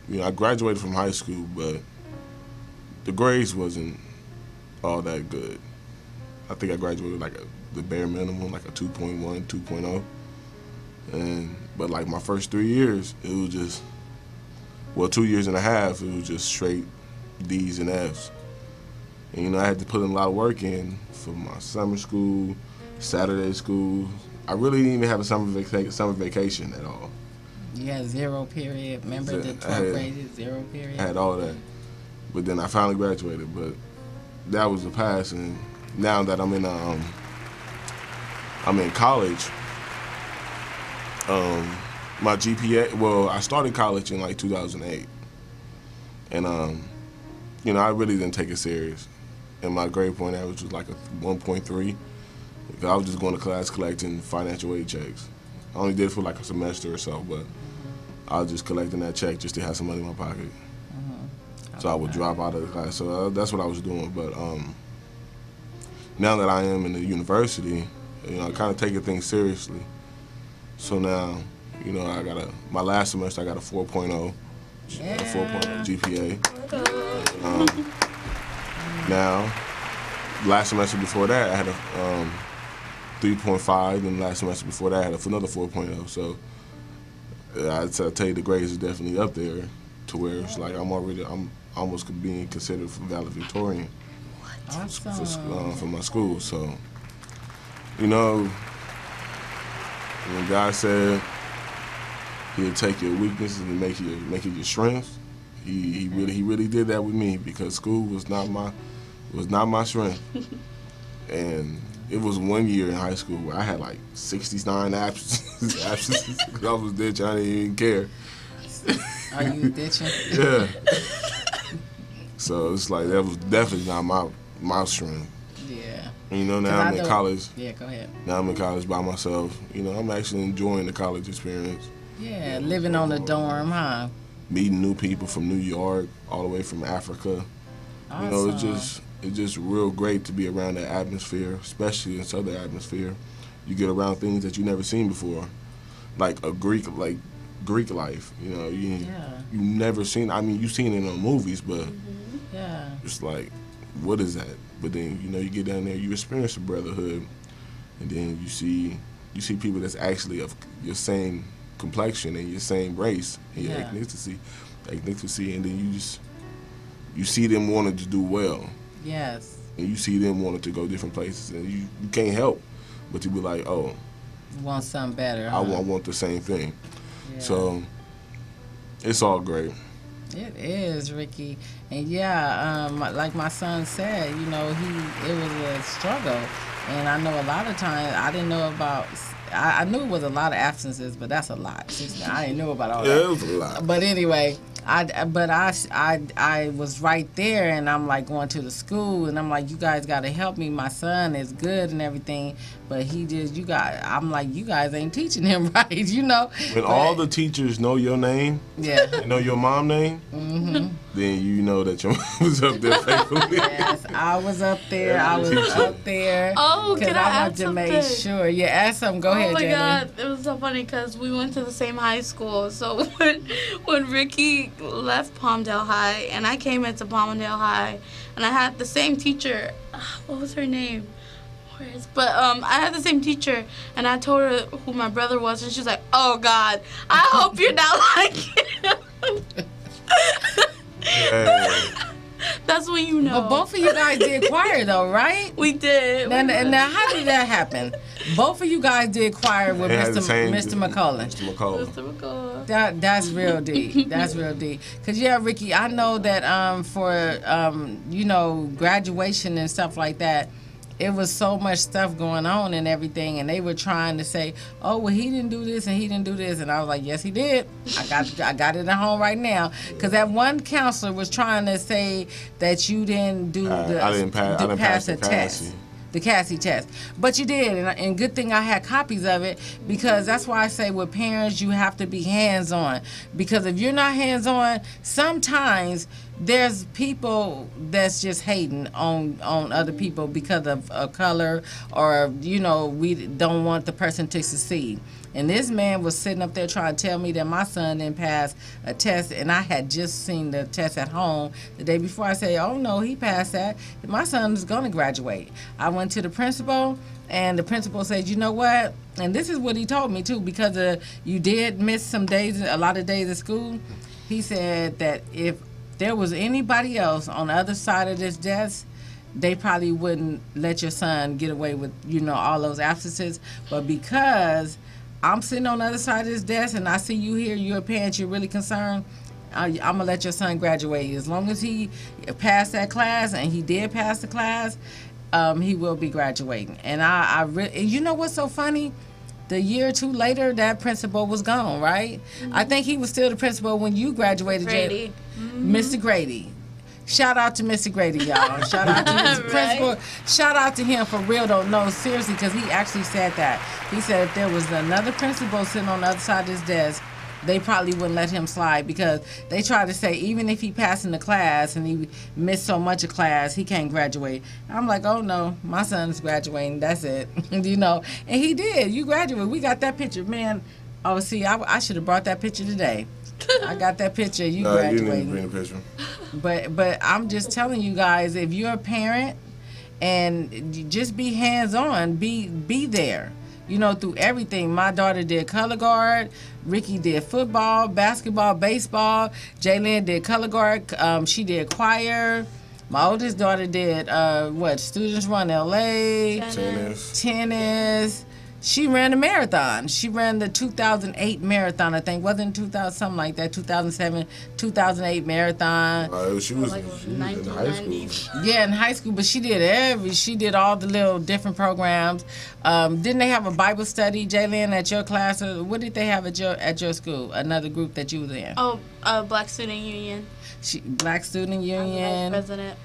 [SPEAKER 4] you know, I graduated from high school, but the grades wasn't all that good. I think I graduated like the bare minimum, like a 2.1, 2.0. But like my first 3 years, it was just, well, 2 years and a half, it was just straight D's and F's. And, you know, I had to put in a lot of work in for my summer school, Saturday school. I really didn't even have a summer vacation at all.
[SPEAKER 2] You had 0 period. Remember the
[SPEAKER 4] I
[SPEAKER 2] 12th
[SPEAKER 4] had-
[SPEAKER 2] grade 0 period?
[SPEAKER 4] I had all that. But then I finally graduated, but that was the past. And now that I'm in college, my GPA, well, I started college in like 2008. And, you know, I really didn't take it serious. And my grade point average was like a 1.3. Because I was just going to class collecting financial aid checks. I only did it for like a semester or so, but I was just collecting that check just to have some money in my pocket. So I would drop out of the class. So that's what I was doing. But now that I am in the university, you know, I kind of taking things seriously. So now, you know, my last semester I got a 4.0,
[SPEAKER 2] Yeah.
[SPEAKER 4] a 4.0 GPA. Now, last semester before that I had a 3.5, and last semester before that I had another 4.0. So I'd tell you the grades is definitely up there to where it's like I'm almost being considered for valedictorian
[SPEAKER 2] Awesome.
[SPEAKER 4] for my school. So, you know, when God said He'll take your weaknesses and make it your strengths, He really did that with me because school was not my strength. And it was one year in high school where I had like 69 absences. I was ditching. I didn't even care.
[SPEAKER 2] Are you ditching?
[SPEAKER 4] Yeah. So it's like that was definitely not my strength.
[SPEAKER 2] Yeah.
[SPEAKER 4] You know, now I'm in college.
[SPEAKER 2] Yeah, go ahead.
[SPEAKER 4] Now I'm in college by myself. You know, I'm actually enjoying the college experience.
[SPEAKER 2] Yeah, living on the dorm, huh?
[SPEAKER 4] Meeting new people from New York, all the way from Africa.
[SPEAKER 2] Awesome.
[SPEAKER 4] You know, it's just real great to be around that atmosphere, especially in Southern atmosphere. You get around things that you never seen before, like Greek life. You know, you never seen. I mean, you've seen it on movies, but
[SPEAKER 2] Yeah.
[SPEAKER 4] it's like, what is that? But then you know, you get down there, you experience the brotherhood, and then you see people that's actually of your same complexion and your same race and your ethnicity, and then you see them wanting to do well.
[SPEAKER 2] Yes.
[SPEAKER 4] And you see them wanting to go different places, and you can't help but to be like, oh,
[SPEAKER 2] You want something better,
[SPEAKER 4] I
[SPEAKER 2] huh?
[SPEAKER 4] want the same thing.
[SPEAKER 2] Yeah.
[SPEAKER 4] So it's all great.
[SPEAKER 2] It is, Ricky. And yeah, like my son said, you know, it was a struggle. And I know a lot of times I didn't know about, I knew it was a lot of absences, but that's a lot. I didn't know about all that.
[SPEAKER 4] Yeah, it was a lot.
[SPEAKER 2] But anyway, I was right there, and I'm like going to the school, and I'm like, you guys got to help me. My son is good and everything, but I'm like, you guys ain't teaching him right, you know.
[SPEAKER 4] When all the teachers know your name,
[SPEAKER 2] yeah.
[SPEAKER 4] know your mom name, then you know that your mom was up there faithfully.
[SPEAKER 2] Yes, I was up there.
[SPEAKER 3] Oh,
[SPEAKER 2] because
[SPEAKER 3] can I
[SPEAKER 2] I
[SPEAKER 3] add
[SPEAKER 2] wanted to
[SPEAKER 3] something?
[SPEAKER 2] make sure. Yeah, add something. Go ahead,
[SPEAKER 3] Oh my
[SPEAKER 2] Jamie.
[SPEAKER 3] God, it was so funny because we went to the same high school. So when Ricky left Palmdale High and I came into Palmdale High, and I had the same teacher. What was her name? But I had the same teacher, and I told her who my brother was, and she's like, "Oh God, I hope you're not like him."
[SPEAKER 4] Hey.
[SPEAKER 3] That's when you know.
[SPEAKER 2] But both of you guys did choir, though, right?
[SPEAKER 3] We did.
[SPEAKER 2] Now, how did that happen? Both of you guys did choir with
[SPEAKER 4] They had the same-
[SPEAKER 2] Mr. McCullough.
[SPEAKER 4] Mr. McCullough.
[SPEAKER 3] Mr. McCall.
[SPEAKER 2] That's real deep. That's real deep. Cause yeah, Ricky, I know that for you know, graduation and stuff like that, it was so much stuff going on and everything, and they were trying to say, oh, well, he didn't do this and he didn't do this, and I was like, yes, he did. I got it at home right now, because that one counselor was trying to say that you didn't do
[SPEAKER 4] I didn't pass the
[SPEAKER 2] test.
[SPEAKER 4] Cassie.
[SPEAKER 2] The Cassie test. But you did, and good thing I had copies of it, because that's why I say with parents, you have to be hands-on. Because if you're not hands-on, sometimes there's people that's just hating on other people because of color, or, you know, we don't want the person to succeed. And this man was sitting up there trying to tell me that my son didn't pass a test, and I had just seen the test at home the day before. I said, oh, no, he passed that. My son is going to graduate. I went to the principal, and the principal said, you know what? And this is what he told me, too, because you did miss some days, a lot of days of school. He said that if there was anybody else on the other side of this desk, they probably wouldn't let your son get away with, you know, all those absences. But because I'm sitting on the other side of this desk and I see you here, you're a parent, you're really concerned, I'm going to let your son graduate. As long as he passed that class, and he did pass the class, he will be graduating. And I really, you know what's so funny? The year or two later, that principal was gone, right? Mm-hmm. I think he was still the principal when you graduated,
[SPEAKER 3] Grady.
[SPEAKER 2] Mr. Grady. Shout out to Mr. Grady, y'all. Shout out to his principal. Shout out to him for real, though. No, seriously, because he actually said that. He said if there was another principal sitting on the other side of his desk, they probably wouldn't let him slide, because they try to say even if he passed in the class and he missed so much of class, he can't graduate. I'm like, oh no, my son's graduating. That's it. You know, and he did. You graduated. We got that picture, man. Oh, see, I should have brought that picture today. I got that picture. You graduating.
[SPEAKER 4] You didn't bring the picture.
[SPEAKER 2] But I'm just telling you guys, if you're a parent, and you just be hands-on, be there. You know, through everything. My daughter did color guard. Ricky did football, basketball, baseball. Jaylyn did color guard. She did choir. My oldest daughter did Students Run LA.
[SPEAKER 4] Tennis.
[SPEAKER 2] She ran a marathon. She ran the 2008 marathon, I think. Wasn't 2000, something like that, 2007, 2008 marathon.
[SPEAKER 4] She was
[SPEAKER 3] Like
[SPEAKER 4] in high school.
[SPEAKER 3] 1990s.
[SPEAKER 2] Yeah, in high school, but she did all the little different programs. Didn't they have a Bible study, Jalen, at your class? Or what did they have at your school? Another group that you was in?
[SPEAKER 3] Oh, Black Student Union.
[SPEAKER 2] Black Student
[SPEAKER 3] I'm the
[SPEAKER 2] Union.
[SPEAKER 3] vice president.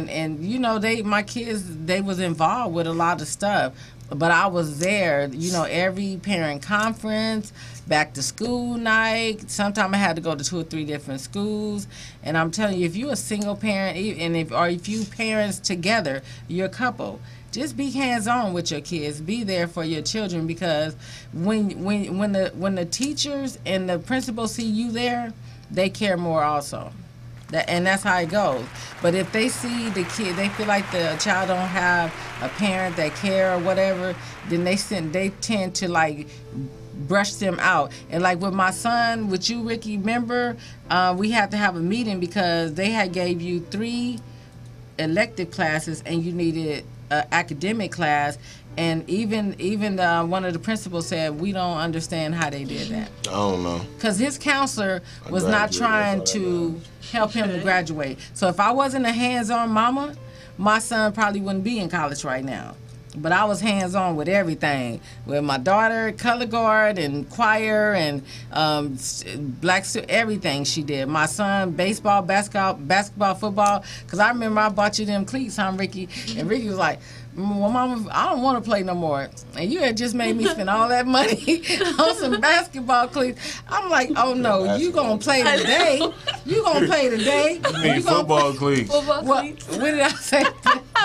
[SPEAKER 2] And you know, my kids, they was involved with a lot of stuff. But I was there, you know, every parent conference, back to school night. Sometimes I had to go to 2 or 3 different schools. And I'm telling you, if you're a single parent, and if you parents together, you're a couple, just be hands-on with your kids. Be there for your children, because when the teachers and the principals see you there, they care more also. And that's how it goes. But if they see the kid, they feel like the child don't have a parent that care or whatever, then they tend to like brush them out. And like with my son, with you, Ricky, remember, we had to have a meeting because they had gave you 3 elective classes and you needed an academic class. And even one of the principals said, we don't understand how they did that.
[SPEAKER 4] I don't know.
[SPEAKER 2] Because his counselor was not trying to help him to graduate. So if I wasn't a hands-on mama, my son probably wouldn't be in college right now. But I was hands-on with everything. With my daughter, color guard and choir and everything she did. My son, baseball, basketball, football. Because I remember I bought you them cleats, huh, Ricky? And Ricky was like, well, Mama, I don't want to play no more. And you had just made me spend all that money on some basketball cleats. I'm like, oh no, you gonna play today? You gonna play today?
[SPEAKER 4] You mean football cleats?
[SPEAKER 3] Football
[SPEAKER 2] What
[SPEAKER 3] cleats.
[SPEAKER 2] did I say?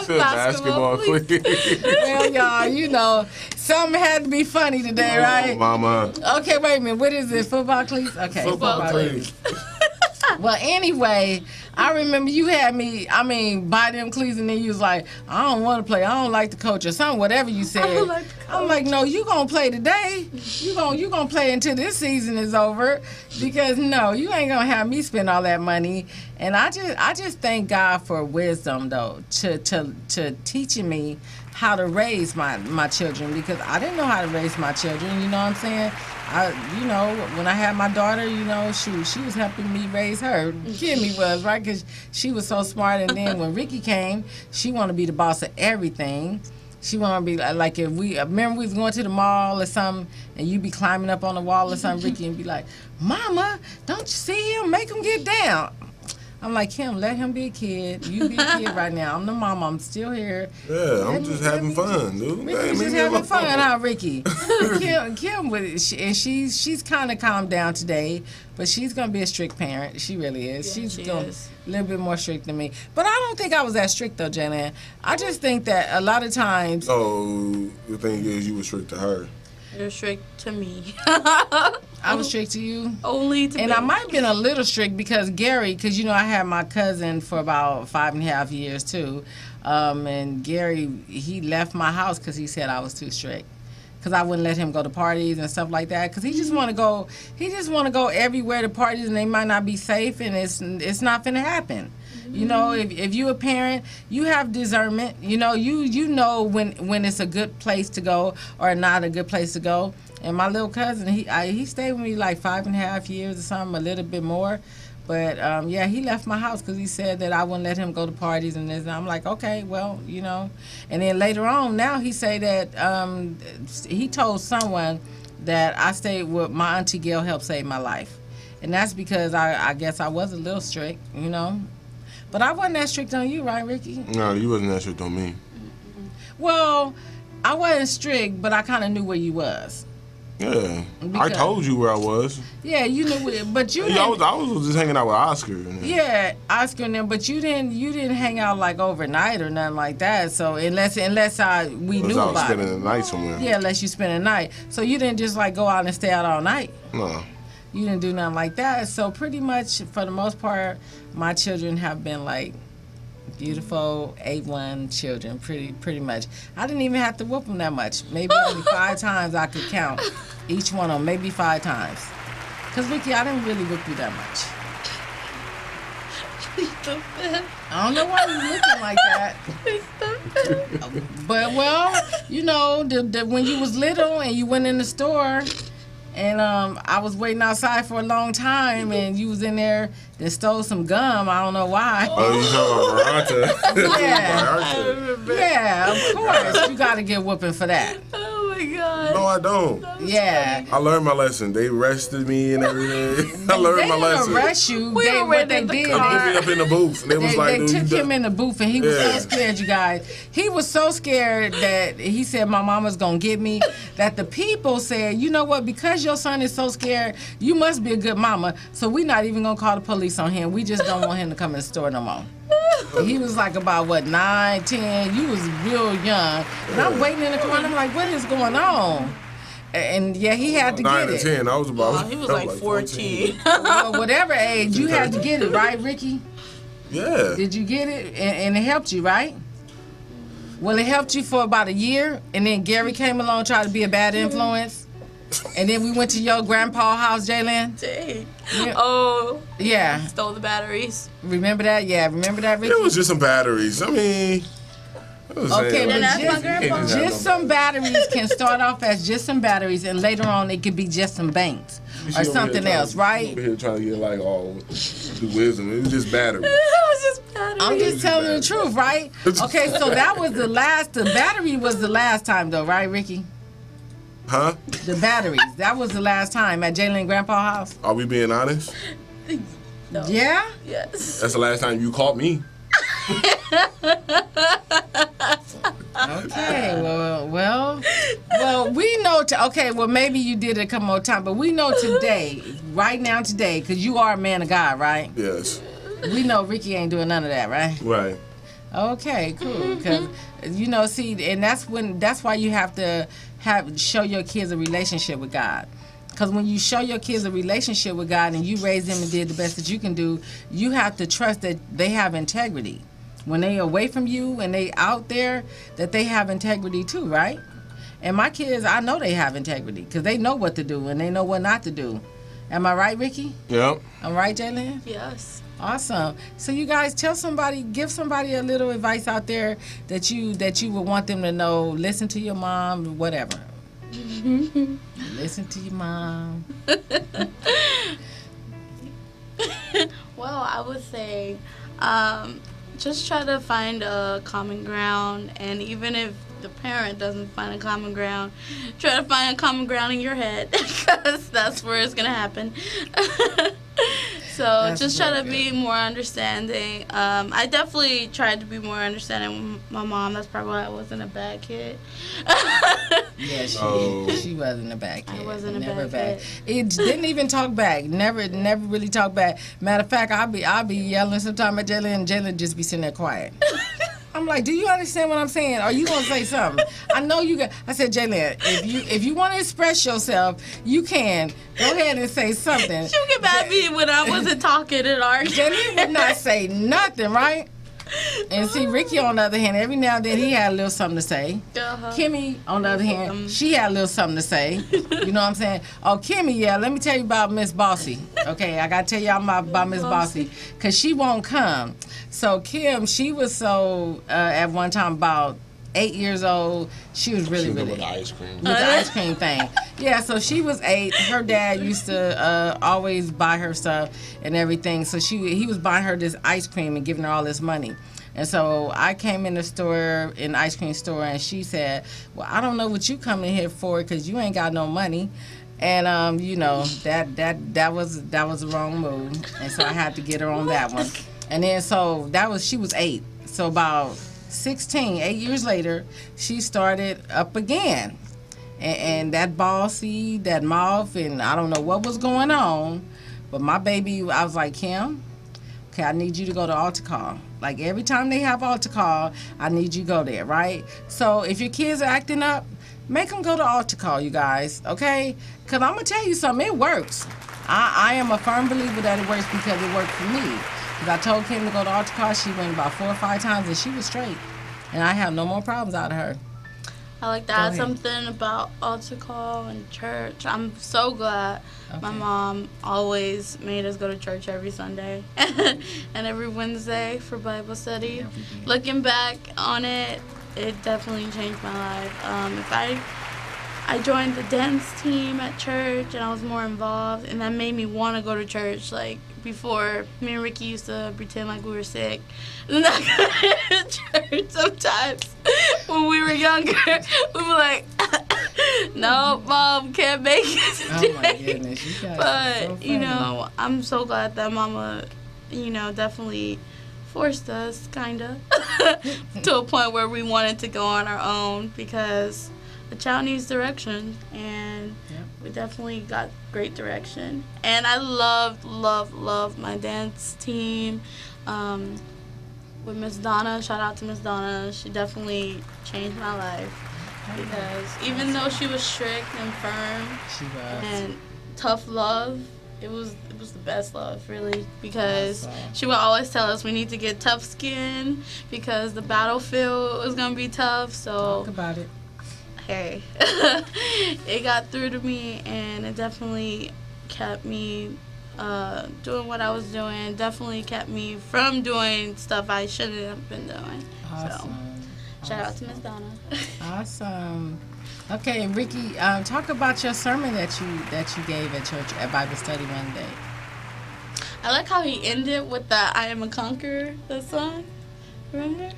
[SPEAKER 4] Said basketball cleats.
[SPEAKER 2] Well, y'all, you know, something had to be funny today, right?
[SPEAKER 4] Oh, Mama.
[SPEAKER 2] Okay, wait a minute. What is it? Football cleats? Okay.
[SPEAKER 4] Football cleats.
[SPEAKER 2] Well, anyway, I remember you had me, buy them cleats, and then you was like, I don't want to play. I don't like the coach or something, whatever you said.
[SPEAKER 3] don't like the coach.
[SPEAKER 2] I'm like, no, you going to play today. You gonna play until this season is over, because no, you ain't going to have me spend all that money. And I just thank God for wisdom, though, to teaching me how to raise my children, because I didn't know how to raise my children, you know what I'm saying? When I had my daughter, she was helping me raise her. Kimmy was, right? Because she was so smart. And then when Ricky came, she wanted to be the boss of everything. She wanted to be like, if we remember we was going to the mall or something, and you be climbing up on the wall or something, Ricky, and be like, Mama, don't you see him? Make him get down. I'm like, Kim, let him be a kid. You be a kid right now. I'm the mama. I'm still here.
[SPEAKER 4] Yeah, I'm just having fun, dude.
[SPEAKER 2] Ricky's just having fun, huh, Ricky? Kim, and she's kind of calmed down today, but she's gonna be a strict parent. She really is.
[SPEAKER 3] Yeah,
[SPEAKER 2] she's
[SPEAKER 3] she
[SPEAKER 2] gonna
[SPEAKER 3] is.
[SPEAKER 2] a little bit more strict than me. But I don't think I was that strict though, Janan. I just think that a lot of times.
[SPEAKER 4] Oh, the thing is, you were strict to her.
[SPEAKER 3] You're strict to me.
[SPEAKER 2] I was strict to you.
[SPEAKER 3] Only to
[SPEAKER 2] And
[SPEAKER 3] me.
[SPEAKER 2] I might have been a little strict because Gary, I had my cousin for about 5.5 years too. And Gary, he left my house because he said I was too strict. Because I wouldn't let him go to parties and stuff like that. Because he just want to go everywhere to parties, and they might not be safe, and it's not going to happen. You know, if you a parent, you have discernment. You know, you know when it's a good place to go or not a good place to go. And my little cousin, he stayed with me like 5.5 years or something, a little bit more. But yeah, he left my house because he said that I wouldn't let him go to parties and this. And I'm like, okay, well, you know. And then later on, now he say that he told someone that I stayed with my auntie Gail helped save my life, and that's because I guess I was a little strict, you know. But I wasn't that strict on you, right, Ricky?
[SPEAKER 4] No, you wasn't that strict on me.
[SPEAKER 2] Well, I wasn't strict, but I kind of knew where you was.
[SPEAKER 4] Yeah, I
[SPEAKER 2] Because-
[SPEAKER 4] told you where I was.
[SPEAKER 2] Yeah, you knew it, but you
[SPEAKER 4] Yeah,
[SPEAKER 2] didn't.
[SPEAKER 4] I was just hanging out with Oscar.
[SPEAKER 2] Yeah, Oscar and them, but you didn't hang out like overnight or nothing like that. So unless we knew
[SPEAKER 4] Unless I was
[SPEAKER 2] about
[SPEAKER 4] spending
[SPEAKER 2] it.
[SPEAKER 4] the night somewhere.
[SPEAKER 2] Yeah, unless you spend a night. So you didn't just like go out and stay out all night.
[SPEAKER 4] No.
[SPEAKER 2] You didn't do nothing like that. So pretty much, for the most part, my children have been like beautiful A1 children, pretty much. I didn't even have to whoop them that much. Maybe only 5 times I could count each one of them, maybe 5 times. Because, Ricky, I didn't really whoop you that much. I don't know why you're looking like that. But, well, you know, when you was little and you went in the store, and I was waiting outside for a long time, and you was in there and stole some gum. I don't know why.
[SPEAKER 4] Oh, you talking about Veranta?
[SPEAKER 2] Yeah.
[SPEAKER 3] I remember.
[SPEAKER 2] Yeah, of course. You got to get whooping for that.
[SPEAKER 3] Oh my god.
[SPEAKER 4] No, I don't.
[SPEAKER 2] Yeah.
[SPEAKER 4] I learned my lesson. They arrested me and everything. I learned
[SPEAKER 2] They
[SPEAKER 4] my
[SPEAKER 2] didn't
[SPEAKER 4] lesson.
[SPEAKER 2] arrest you.
[SPEAKER 3] We
[SPEAKER 2] They,
[SPEAKER 3] were
[SPEAKER 2] what they
[SPEAKER 3] in the
[SPEAKER 2] did,
[SPEAKER 3] car.
[SPEAKER 4] They put me up in the booth, and they was like,
[SPEAKER 2] they
[SPEAKER 4] "Dude,
[SPEAKER 2] took
[SPEAKER 4] you
[SPEAKER 2] him in the booth, and he was
[SPEAKER 4] Yeah.
[SPEAKER 2] so scared, you guys. He was so scared that he said, my mama's going to get me, that the people said, you know what, because your son is so scared, you must be a good mama, so we're not even going to call the police on him. We just don't want him to come in the store no more. And he was like about, 9, 10. You was real young. And I'm waiting in the corner. I'm like, what is going on? And yeah, he had to
[SPEAKER 4] 9
[SPEAKER 2] get
[SPEAKER 4] to
[SPEAKER 2] it.
[SPEAKER 4] 10. I was about.
[SPEAKER 3] Oh, he was
[SPEAKER 4] I
[SPEAKER 3] like 14.
[SPEAKER 2] Well, whatever age, you had to get it, right, Ricky?
[SPEAKER 4] Yeah.
[SPEAKER 2] Did you get it? And it helped you, right? Well, it helped you for about a year, and then Gary came along, tried to be a bad influence. And then we went to your grandpa's house, Jalen.
[SPEAKER 3] Dang.
[SPEAKER 2] Yeah.
[SPEAKER 3] Oh,
[SPEAKER 2] Yeah.
[SPEAKER 3] stole the batteries.
[SPEAKER 2] Remember that? Yeah, remember that, Ricky?
[SPEAKER 4] It was just some batteries. I mean. it was
[SPEAKER 2] Okay,
[SPEAKER 4] saying,
[SPEAKER 2] but
[SPEAKER 3] Then that's my
[SPEAKER 2] just,
[SPEAKER 3] grandpa.
[SPEAKER 4] Can't
[SPEAKER 2] just some batteries can start off as just some batteries, and later on it could be just some banks
[SPEAKER 4] She
[SPEAKER 2] or
[SPEAKER 4] over
[SPEAKER 2] something
[SPEAKER 4] here
[SPEAKER 2] else,
[SPEAKER 4] trying-
[SPEAKER 2] right?
[SPEAKER 4] Over here trying to get like all the wisdom. It was just batteries.
[SPEAKER 3] It was just batteries.
[SPEAKER 2] I'm just telling the truth, right? Okay, so that was the battery was the last time though, right, Ricky?
[SPEAKER 4] Huh?
[SPEAKER 2] The batteries, that was the last time at Jalen and Grandpa's house?
[SPEAKER 4] Are we being honest?
[SPEAKER 3] No.
[SPEAKER 2] Yeah?
[SPEAKER 3] Yes.
[SPEAKER 4] That's the last time you caught me.
[SPEAKER 2] Okay, well, we know. Okay, well, maybe you did it a couple more times, but we know today, right now, today, because you are a man of God, right?
[SPEAKER 4] Yes.
[SPEAKER 2] We know Ricky ain't doing none of that, right?
[SPEAKER 4] Right.
[SPEAKER 2] Okay, cool. Because see, and that's why you have to show your kids a relationship with God. Because when you show your kids a relationship with God and you raise them and did the best that you can do, you have to trust that they have integrity. When they away from you and they out there, that they have integrity too, right? And my kids, I know they have integrity because they know what to do and they know what not to do. Am I right, Ricky?
[SPEAKER 4] Yep.
[SPEAKER 2] I'm right, Jalen?
[SPEAKER 3] Yes.
[SPEAKER 2] Awesome. So you guys give somebody a little advice out there that you would want them to know. Listen to your mom, whatever. Listen to your mom.
[SPEAKER 3] Well, I would say just try to find a common ground, and even if the parent doesn't find a common ground, try to find a common ground in your head, because that's where it's going to happen. So
[SPEAKER 2] That's
[SPEAKER 3] just try to
[SPEAKER 2] really
[SPEAKER 3] be more understanding. I definitely tried to be more understanding with my mom. That's probably why I wasn't a bad kid.
[SPEAKER 2] Yeah,
[SPEAKER 4] Oh.
[SPEAKER 2] she wasn't a bad kid.
[SPEAKER 3] I wasn't a
[SPEAKER 2] Never
[SPEAKER 3] bad
[SPEAKER 2] It didn't even talk back. Never really talk back. Matter of fact, I'll be yelling sometime at Jalen, and Jalen just be sitting there quiet. I'm like, do you understand what I'm saying? Are you gonna say something? I know you got. I said, Jalen, if you want to express yourself, you can. Go ahead and say something.
[SPEAKER 3] She'll get mad at me when I wasn't talking and arguing.
[SPEAKER 2] Jalen would not say nothing, right? And see, Ricky, on the other hand, every now and then he had a little something to say.
[SPEAKER 3] Uh-huh.
[SPEAKER 2] Kimmy, on the other hand, she had a little something to say. You know what I'm saying? Oh, Kimmy, yeah, let me tell you about Miss Bossy. Okay, I got to tell y'all about Miss Bossy, because she won't come. So Kim, she was so, at one time, about 8 years old. She was really,
[SPEAKER 4] With
[SPEAKER 2] really...
[SPEAKER 4] the ice cream.
[SPEAKER 2] With the ice cream thing. Yeah, so she was 8. Her dad used to always buy her stuff and everything. So he was buying her this ice cream and giving her all this money. And so I came in the ice cream store, and she said, well, I don't know what you coming here for, because you ain't got no money. And that was the wrong move. And so I had to get her on that one. And then so she was 8. So about 16, 8 years later, she started up again. And that Bossy, that mouth, and I don't know what was going on. But my baby, I was like, Kim, okay, I need you to go to altar call. Like every time they have altar call, I need you to go there, right? So if your kids are acting up, make them go to altar call, you guys, okay? Because I'm going to tell you something, it works. I am a firm believer that it works because it worked for me. Because I told Kim to go to altar call, she went about 4 or 5 times, and she was straight. And I have no more problems out of her.
[SPEAKER 3] I like to
[SPEAKER 2] Go
[SPEAKER 3] add
[SPEAKER 2] ahead.
[SPEAKER 3] something about altar call and church. I'm so glad my
[SPEAKER 2] Okay.
[SPEAKER 3] mom always made us go to church every Sunday and every Wednesday for Bible study. Looking back on it, it definitely changed my life. If I joined the dance team at church, and I was more involved, and that made me want to go to church. Like, before, me and Ricky used to pretend like we were sick and not go to church sometimes. When we were younger, we were like, no, Mom, can't make it today.
[SPEAKER 2] Oh my goodness, you guys
[SPEAKER 3] But,
[SPEAKER 2] are so funny.
[SPEAKER 3] you know, I'm so glad that Mama, you know, definitely forced us, kind of, to a point where we wanted to go on our own, because a child needs direction, and we definitely got great direction. And I love my dance team. With Miss Donna, shout out to Miss Donna. She definitely changed my life, because even though she was strict and firm
[SPEAKER 2] She was.
[SPEAKER 3] and tough love, it was the best love, really, because
[SPEAKER 2] Awesome.
[SPEAKER 3] she would always tell us we need to get tough skin because the battlefield was gonna be tough. So
[SPEAKER 2] Talk about it.
[SPEAKER 3] hey, it got through to me, and it definitely kept me doing what I was doing. Definitely kept me from doing stuff I shouldn't have been doing.
[SPEAKER 2] Awesome.
[SPEAKER 3] So shout out to Miss Donna.
[SPEAKER 2] Awesome. Okay, and Ricky, talk about your sermon that you gave at church at Bible study Monday.
[SPEAKER 3] I like how he ended with the "I am a conqueror," that song. Remember?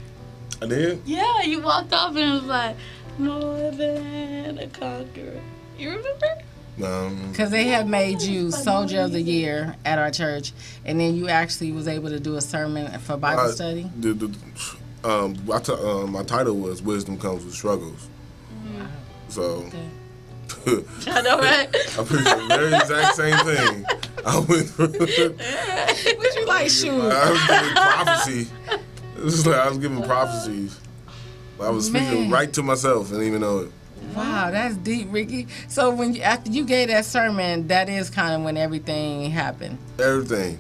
[SPEAKER 4] I did.
[SPEAKER 3] Yeah, you walked off and it was like, more than a conqueror. You remember?
[SPEAKER 2] Because they had made you Soldier of the Year at our church, and then you actually was able to do a sermon for Bible study.
[SPEAKER 4] My title was "Wisdom Comes with Struggles." So
[SPEAKER 2] Okay.
[SPEAKER 3] I know, right?
[SPEAKER 4] I preached the very exact same thing. I went through.
[SPEAKER 2] Would you like shoot?
[SPEAKER 4] I was giving prophecy. It was like I was giving prophecies. I was speaking
[SPEAKER 2] Man.
[SPEAKER 4] right to myself, and didn't even know it.
[SPEAKER 2] Wow, that's deep, Ricky. So after you gave that sermon, that is kind of when everything happened.
[SPEAKER 4] Everything.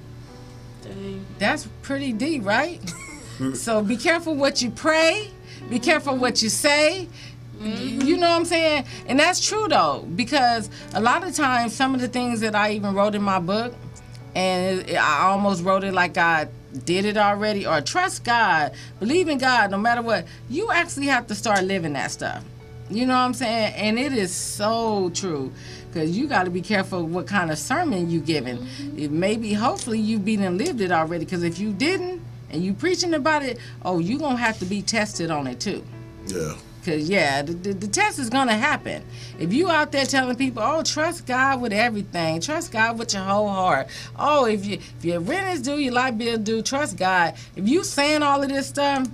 [SPEAKER 3] Dang.
[SPEAKER 2] That's pretty deep, right? So be careful what you pray. Be careful what you say. You know what I'm saying? And that's true, though, because a lot of times some of the things that I even wrote in my book, and I almost wrote it like I did it already, or trust God, believe in God, no matter what, you actually have to start living that stuff. You know what I'm saying? And it is so true, because you got to be careful what kind of sermon you giving. It maybe, hopefully, you been and lived it already, because if you didn't, and you preaching about it, oh, you going to have to be tested on it, too.
[SPEAKER 4] Yeah.
[SPEAKER 2] Because, yeah, the test is going to happen. If you out there telling people, oh, trust God with everything. Trust God with your whole heart. Oh, if your rent is due, your light bill due, trust God. If you saying all of this stuff,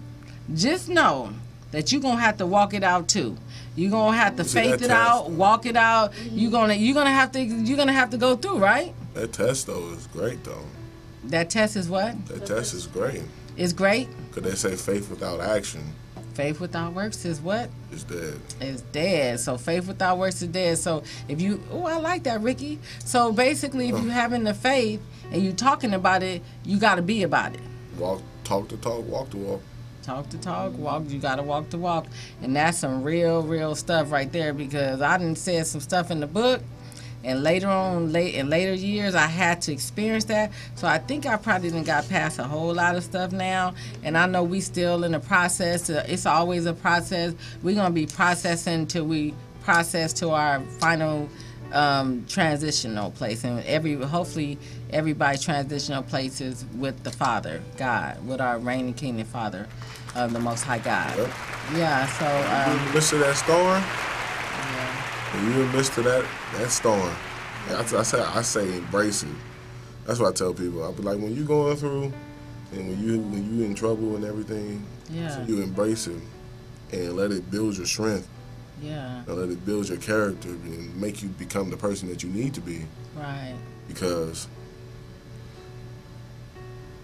[SPEAKER 2] just know that you're going to have to walk it out, too. You're going to have to faith it out, walk it out. You're going to have to go through, right?
[SPEAKER 4] That test, though, is great, though.
[SPEAKER 2] That test is what?
[SPEAKER 4] That test is great.
[SPEAKER 2] It's great.
[SPEAKER 4] Because they say faith without action
[SPEAKER 2] Faith without works is what?
[SPEAKER 4] is dead.
[SPEAKER 2] Is dead. So faith without works is dead. So if you, I like that, Ricky. So basically, if you having the faith and you talking about it, you got to be about it.
[SPEAKER 4] Talk the talk, walk the walk.
[SPEAKER 2] Talk the talk, walk. You got to walk the walk, and that's some real stuff right there. Because I done said some stuff in the book, and later on, in later years, I had to experience that. So I think I probably done got past a whole lot of stuff now. And I know we still in the process. It's always a process. We're going to be processing until we process to our final transitional place. And hopefully everybody transitional places with the Father, God, with our reigning King and Father, the Most High God.
[SPEAKER 4] Yep.
[SPEAKER 2] Yeah, so...
[SPEAKER 4] You in the midst of that storm? When you in the midst of that storm, I say embrace it. That's what I tell people. I be like, when you going through, and when you in trouble and everything,
[SPEAKER 2] Yeah.
[SPEAKER 4] so you embrace it and let it build your strength,
[SPEAKER 2] Yeah,
[SPEAKER 4] and let it build your character and make you become the person that you need to be.
[SPEAKER 2] right.
[SPEAKER 4] Because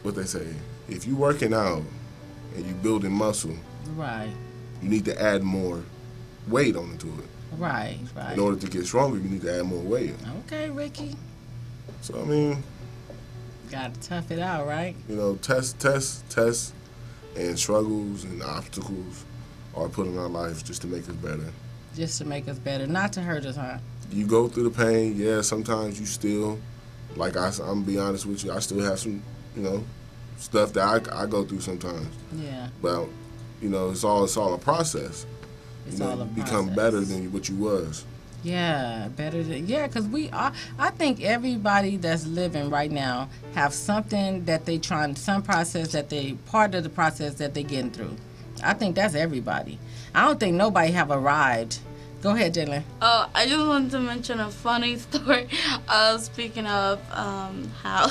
[SPEAKER 4] what they say, if you working out and you building muscle,
[SPEAKER 2] Right,
[SPEAKER 4] you need to add more weight onto it.
[SPEAKER 2] right.
[SPEAKER 4] In order to get stronger, you need to add more weight.
[SPEAKER 2] Okay, Ricky.
[SPEAKER 4] So I mean,
[SPEAKER 2] Got to tough it out, right?
[SPEAKER 4] you know, tests, and struggles and obstacles are put in our lives just to make us better.
[SPEAKER 2] Just to make us better, not to hurt us, huh?
[SPEAKER 4] You go through the pain, yeah. Sometimes you still, like I'm gonna be honest with you, I still have some, stuff that I go through sometimes.
[SPEAKER 2] Yeah.
[SPEAKER 4] But it's all a process.
[SPEAKER 2] It's all a
[SPEAKER 4] become
[SPEAKER 2] process.
[SPEAKER 4] better than what you was.
[SPEAKER 2] Yeah, better than because we are. I think everybody that's living right now have something that they trying, some process that they part of the process that they getting through. I think that's everybody. I don't think nobody have arrived. Go ahead, Jalen.
[SPEAKER 3] Oh, I just wanted to mention a funny story. Speaking of how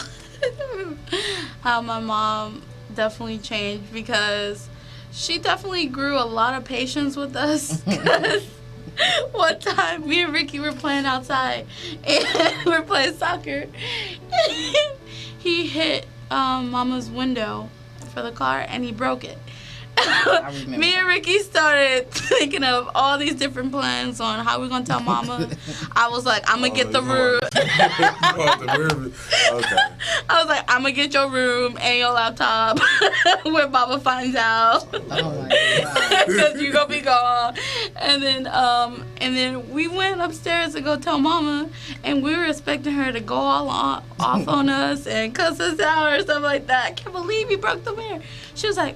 [SPEAKER 3] how my mom definitely changed, because she definitely grew a lot of patience with us. 'Cause one time, me and Ricky were playing outside, and we were playing soccer. And he hit Mama's window for the car, and he broke it.
[SPEAKER 2] I remember.
[SPEAKER 3] Me and Ricky started thinking of all these different plans on how we're gonna tell Mama. I was like, I'm gonna get the room.
[SPEAKER 4] Okay.
[SPEAKER 3] I was like, I'm gonna get your room and your laptop when Mama finds out.
[SPEAKER 2] Oh my God.
[SPEAKER 3] Because you gonna be gone. And then we went upstairs to go tell Mama, and we were expecting her to go off on us and cuss us out or something like that. I can't believe you broke the mirror. She was like,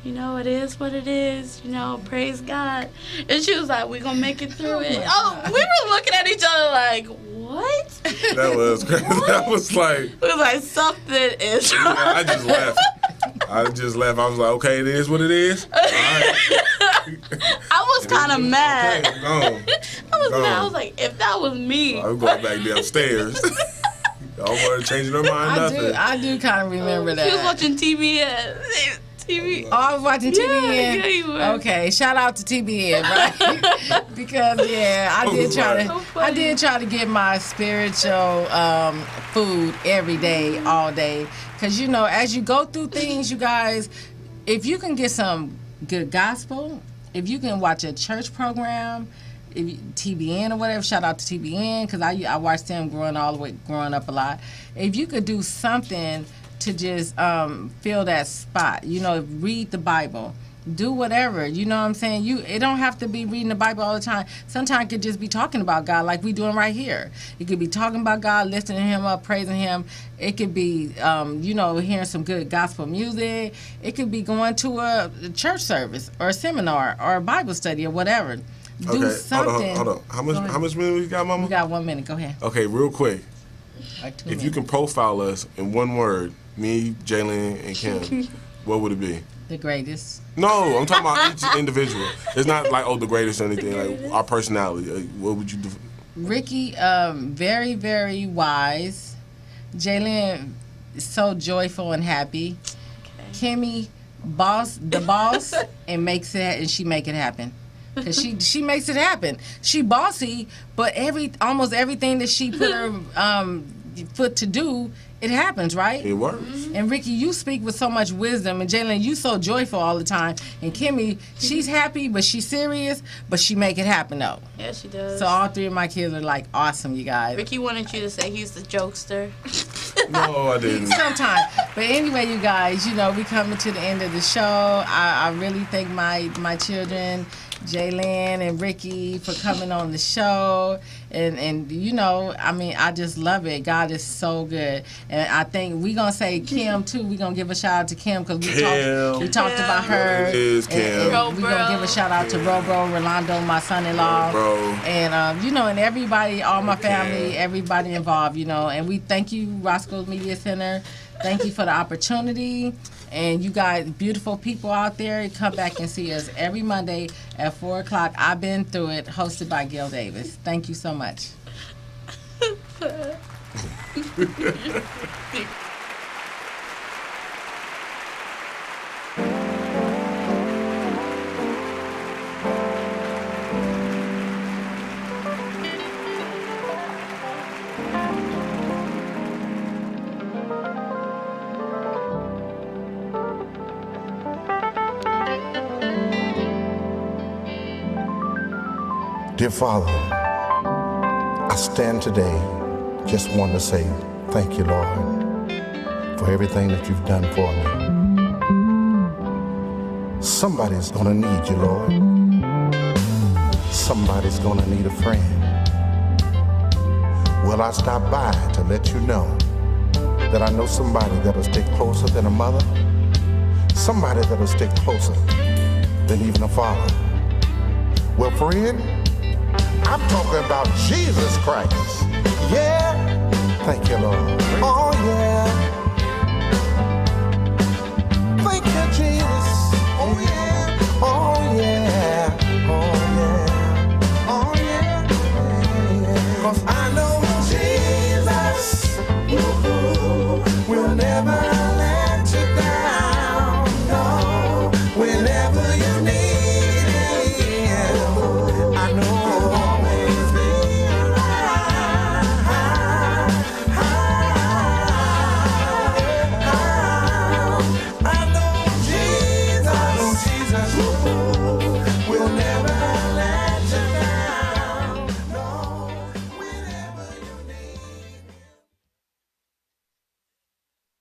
[SPEAKER 3] it is what it is, praise God. And she was like, we're gonna make it through it. Oh, we were looking at each other like, what?
[SPEAKER 4] That was crazy. That was like,
[SPEAKER 3] It was like, something is wrong.
[SPEAKER 4] I just laughed. I was like, okay, it is what it is. All right.
[SPEAKER 3] I was kind of mad.
[SPEAKER 4] Okay, go.
[SPEAKER 3] I was mad. I was like, if that was me.
[SPEAKER 4] I'm going back downstairs. Y'all weren't changing her mind nothing.
[SPEAKER 2] I do kind of remember that.
[SPEAKER 3] She was watching TV. TV.
[SPEAKER 2] Oh, I was watching TBN.
[SPEAKER 3] Yeah, you were.
[SPEAKER 2] Okay, shout out to TBN, right? Because I did try to get my spiritual food every day, all day. Because as you go through things, you guys, if you can get some good gospel, if you can watch a church program, TBN or whatever, shout out to TBN, because I watched them growing up a lot. If you could do something to just fill that spot, read the Bible, do whatever, you know what I'm saying? It don't have to be reading the Bible all the time. Sometimes it could just be talking about God like we doing right here. It could be talking about God, lifting him up, praising him. It could be, hearing some good gospel music. It could be going to a church service or a seminar or a Bible study or whatever. Do something.
[SPEAKER 4] Hold on. How much minute we got, Mama?
[SPEAKER 2] We got 1 minute. Go ahead.
[SPEAKER 4] Okay, real quick.
[SPEAKER 2] Like 2
[SPEAKER 4] If
[SPEAKER 2] minutes.
[SPEAKER 4] you can profile us in one word, me, Jalen, and Kim, what would it be?
[SPEAKER 2] The greatest.
[SPEAKER 4] No, I'm talking about each individual. It's not like, the greatest or anything. Like, our personality. What would you do?
[SPEAKER 2] Ricky, very, very wise. Jalen, so joyful and happy. Kimmy, boss, and she make it happen. Cause she makes it happen. She bossy, but almost everything that she put her foot to do, it happens, right?
[SPEAKER 4] It works.
[SPEAKER 2] And Ricky, you speak with so much wisdom, and Jalen, you so joyful all the time. And Kimmy, she's happy, but she's serious, but she make it happen though.
[SPEAKER 3] Yeah, she does.
[SPEAKER 2] So all three of my kids are like awesome, you guys.
[SPEAKER 3] Ricky wanted you to say he's the jokester.
[SPEAKER 4] No, I didn't.
[SPEAKER 2] Sometimes. But anyway, you guys, we coming to the end of the show. I really thank my children, Jalen and Ricky, for coming on the show. And I just love it. God is so good. And I think we're going to say Kim, too. We're going to give a shout out to Kim because we talked about her.
[SPEAKER 4] It is Kim.
[SPEAKER 2] And we're going to give a shout out to Robro, Rolando, my son-in-law.
[SPEAKER 4] Bro.
[SPEAKER 2] And, and everybody, all my family, everybody involved, And we thank you, Roscoe's Media Center. Thank you for the opportunity. And you guys, beautiful people out there, come back and see us every Monday at 4 o'clock. I've Been Through It, hosted by Gail Davis. Thank you so much.
[SPEAKER 1] Dear Father, I stand today just want to say thank you, Lord, for everything that you've done for me. Somebody's gonna need you, Lord. Somebody's gonna need a friend. Well, I stopped by to let you know that I know somebody that'll stick closer than a mother, somebody that'll stick closer than even a father. Well, friend, I'm talking about Jesus Christ. Yeah, thank you, Lord. Oh, yeah.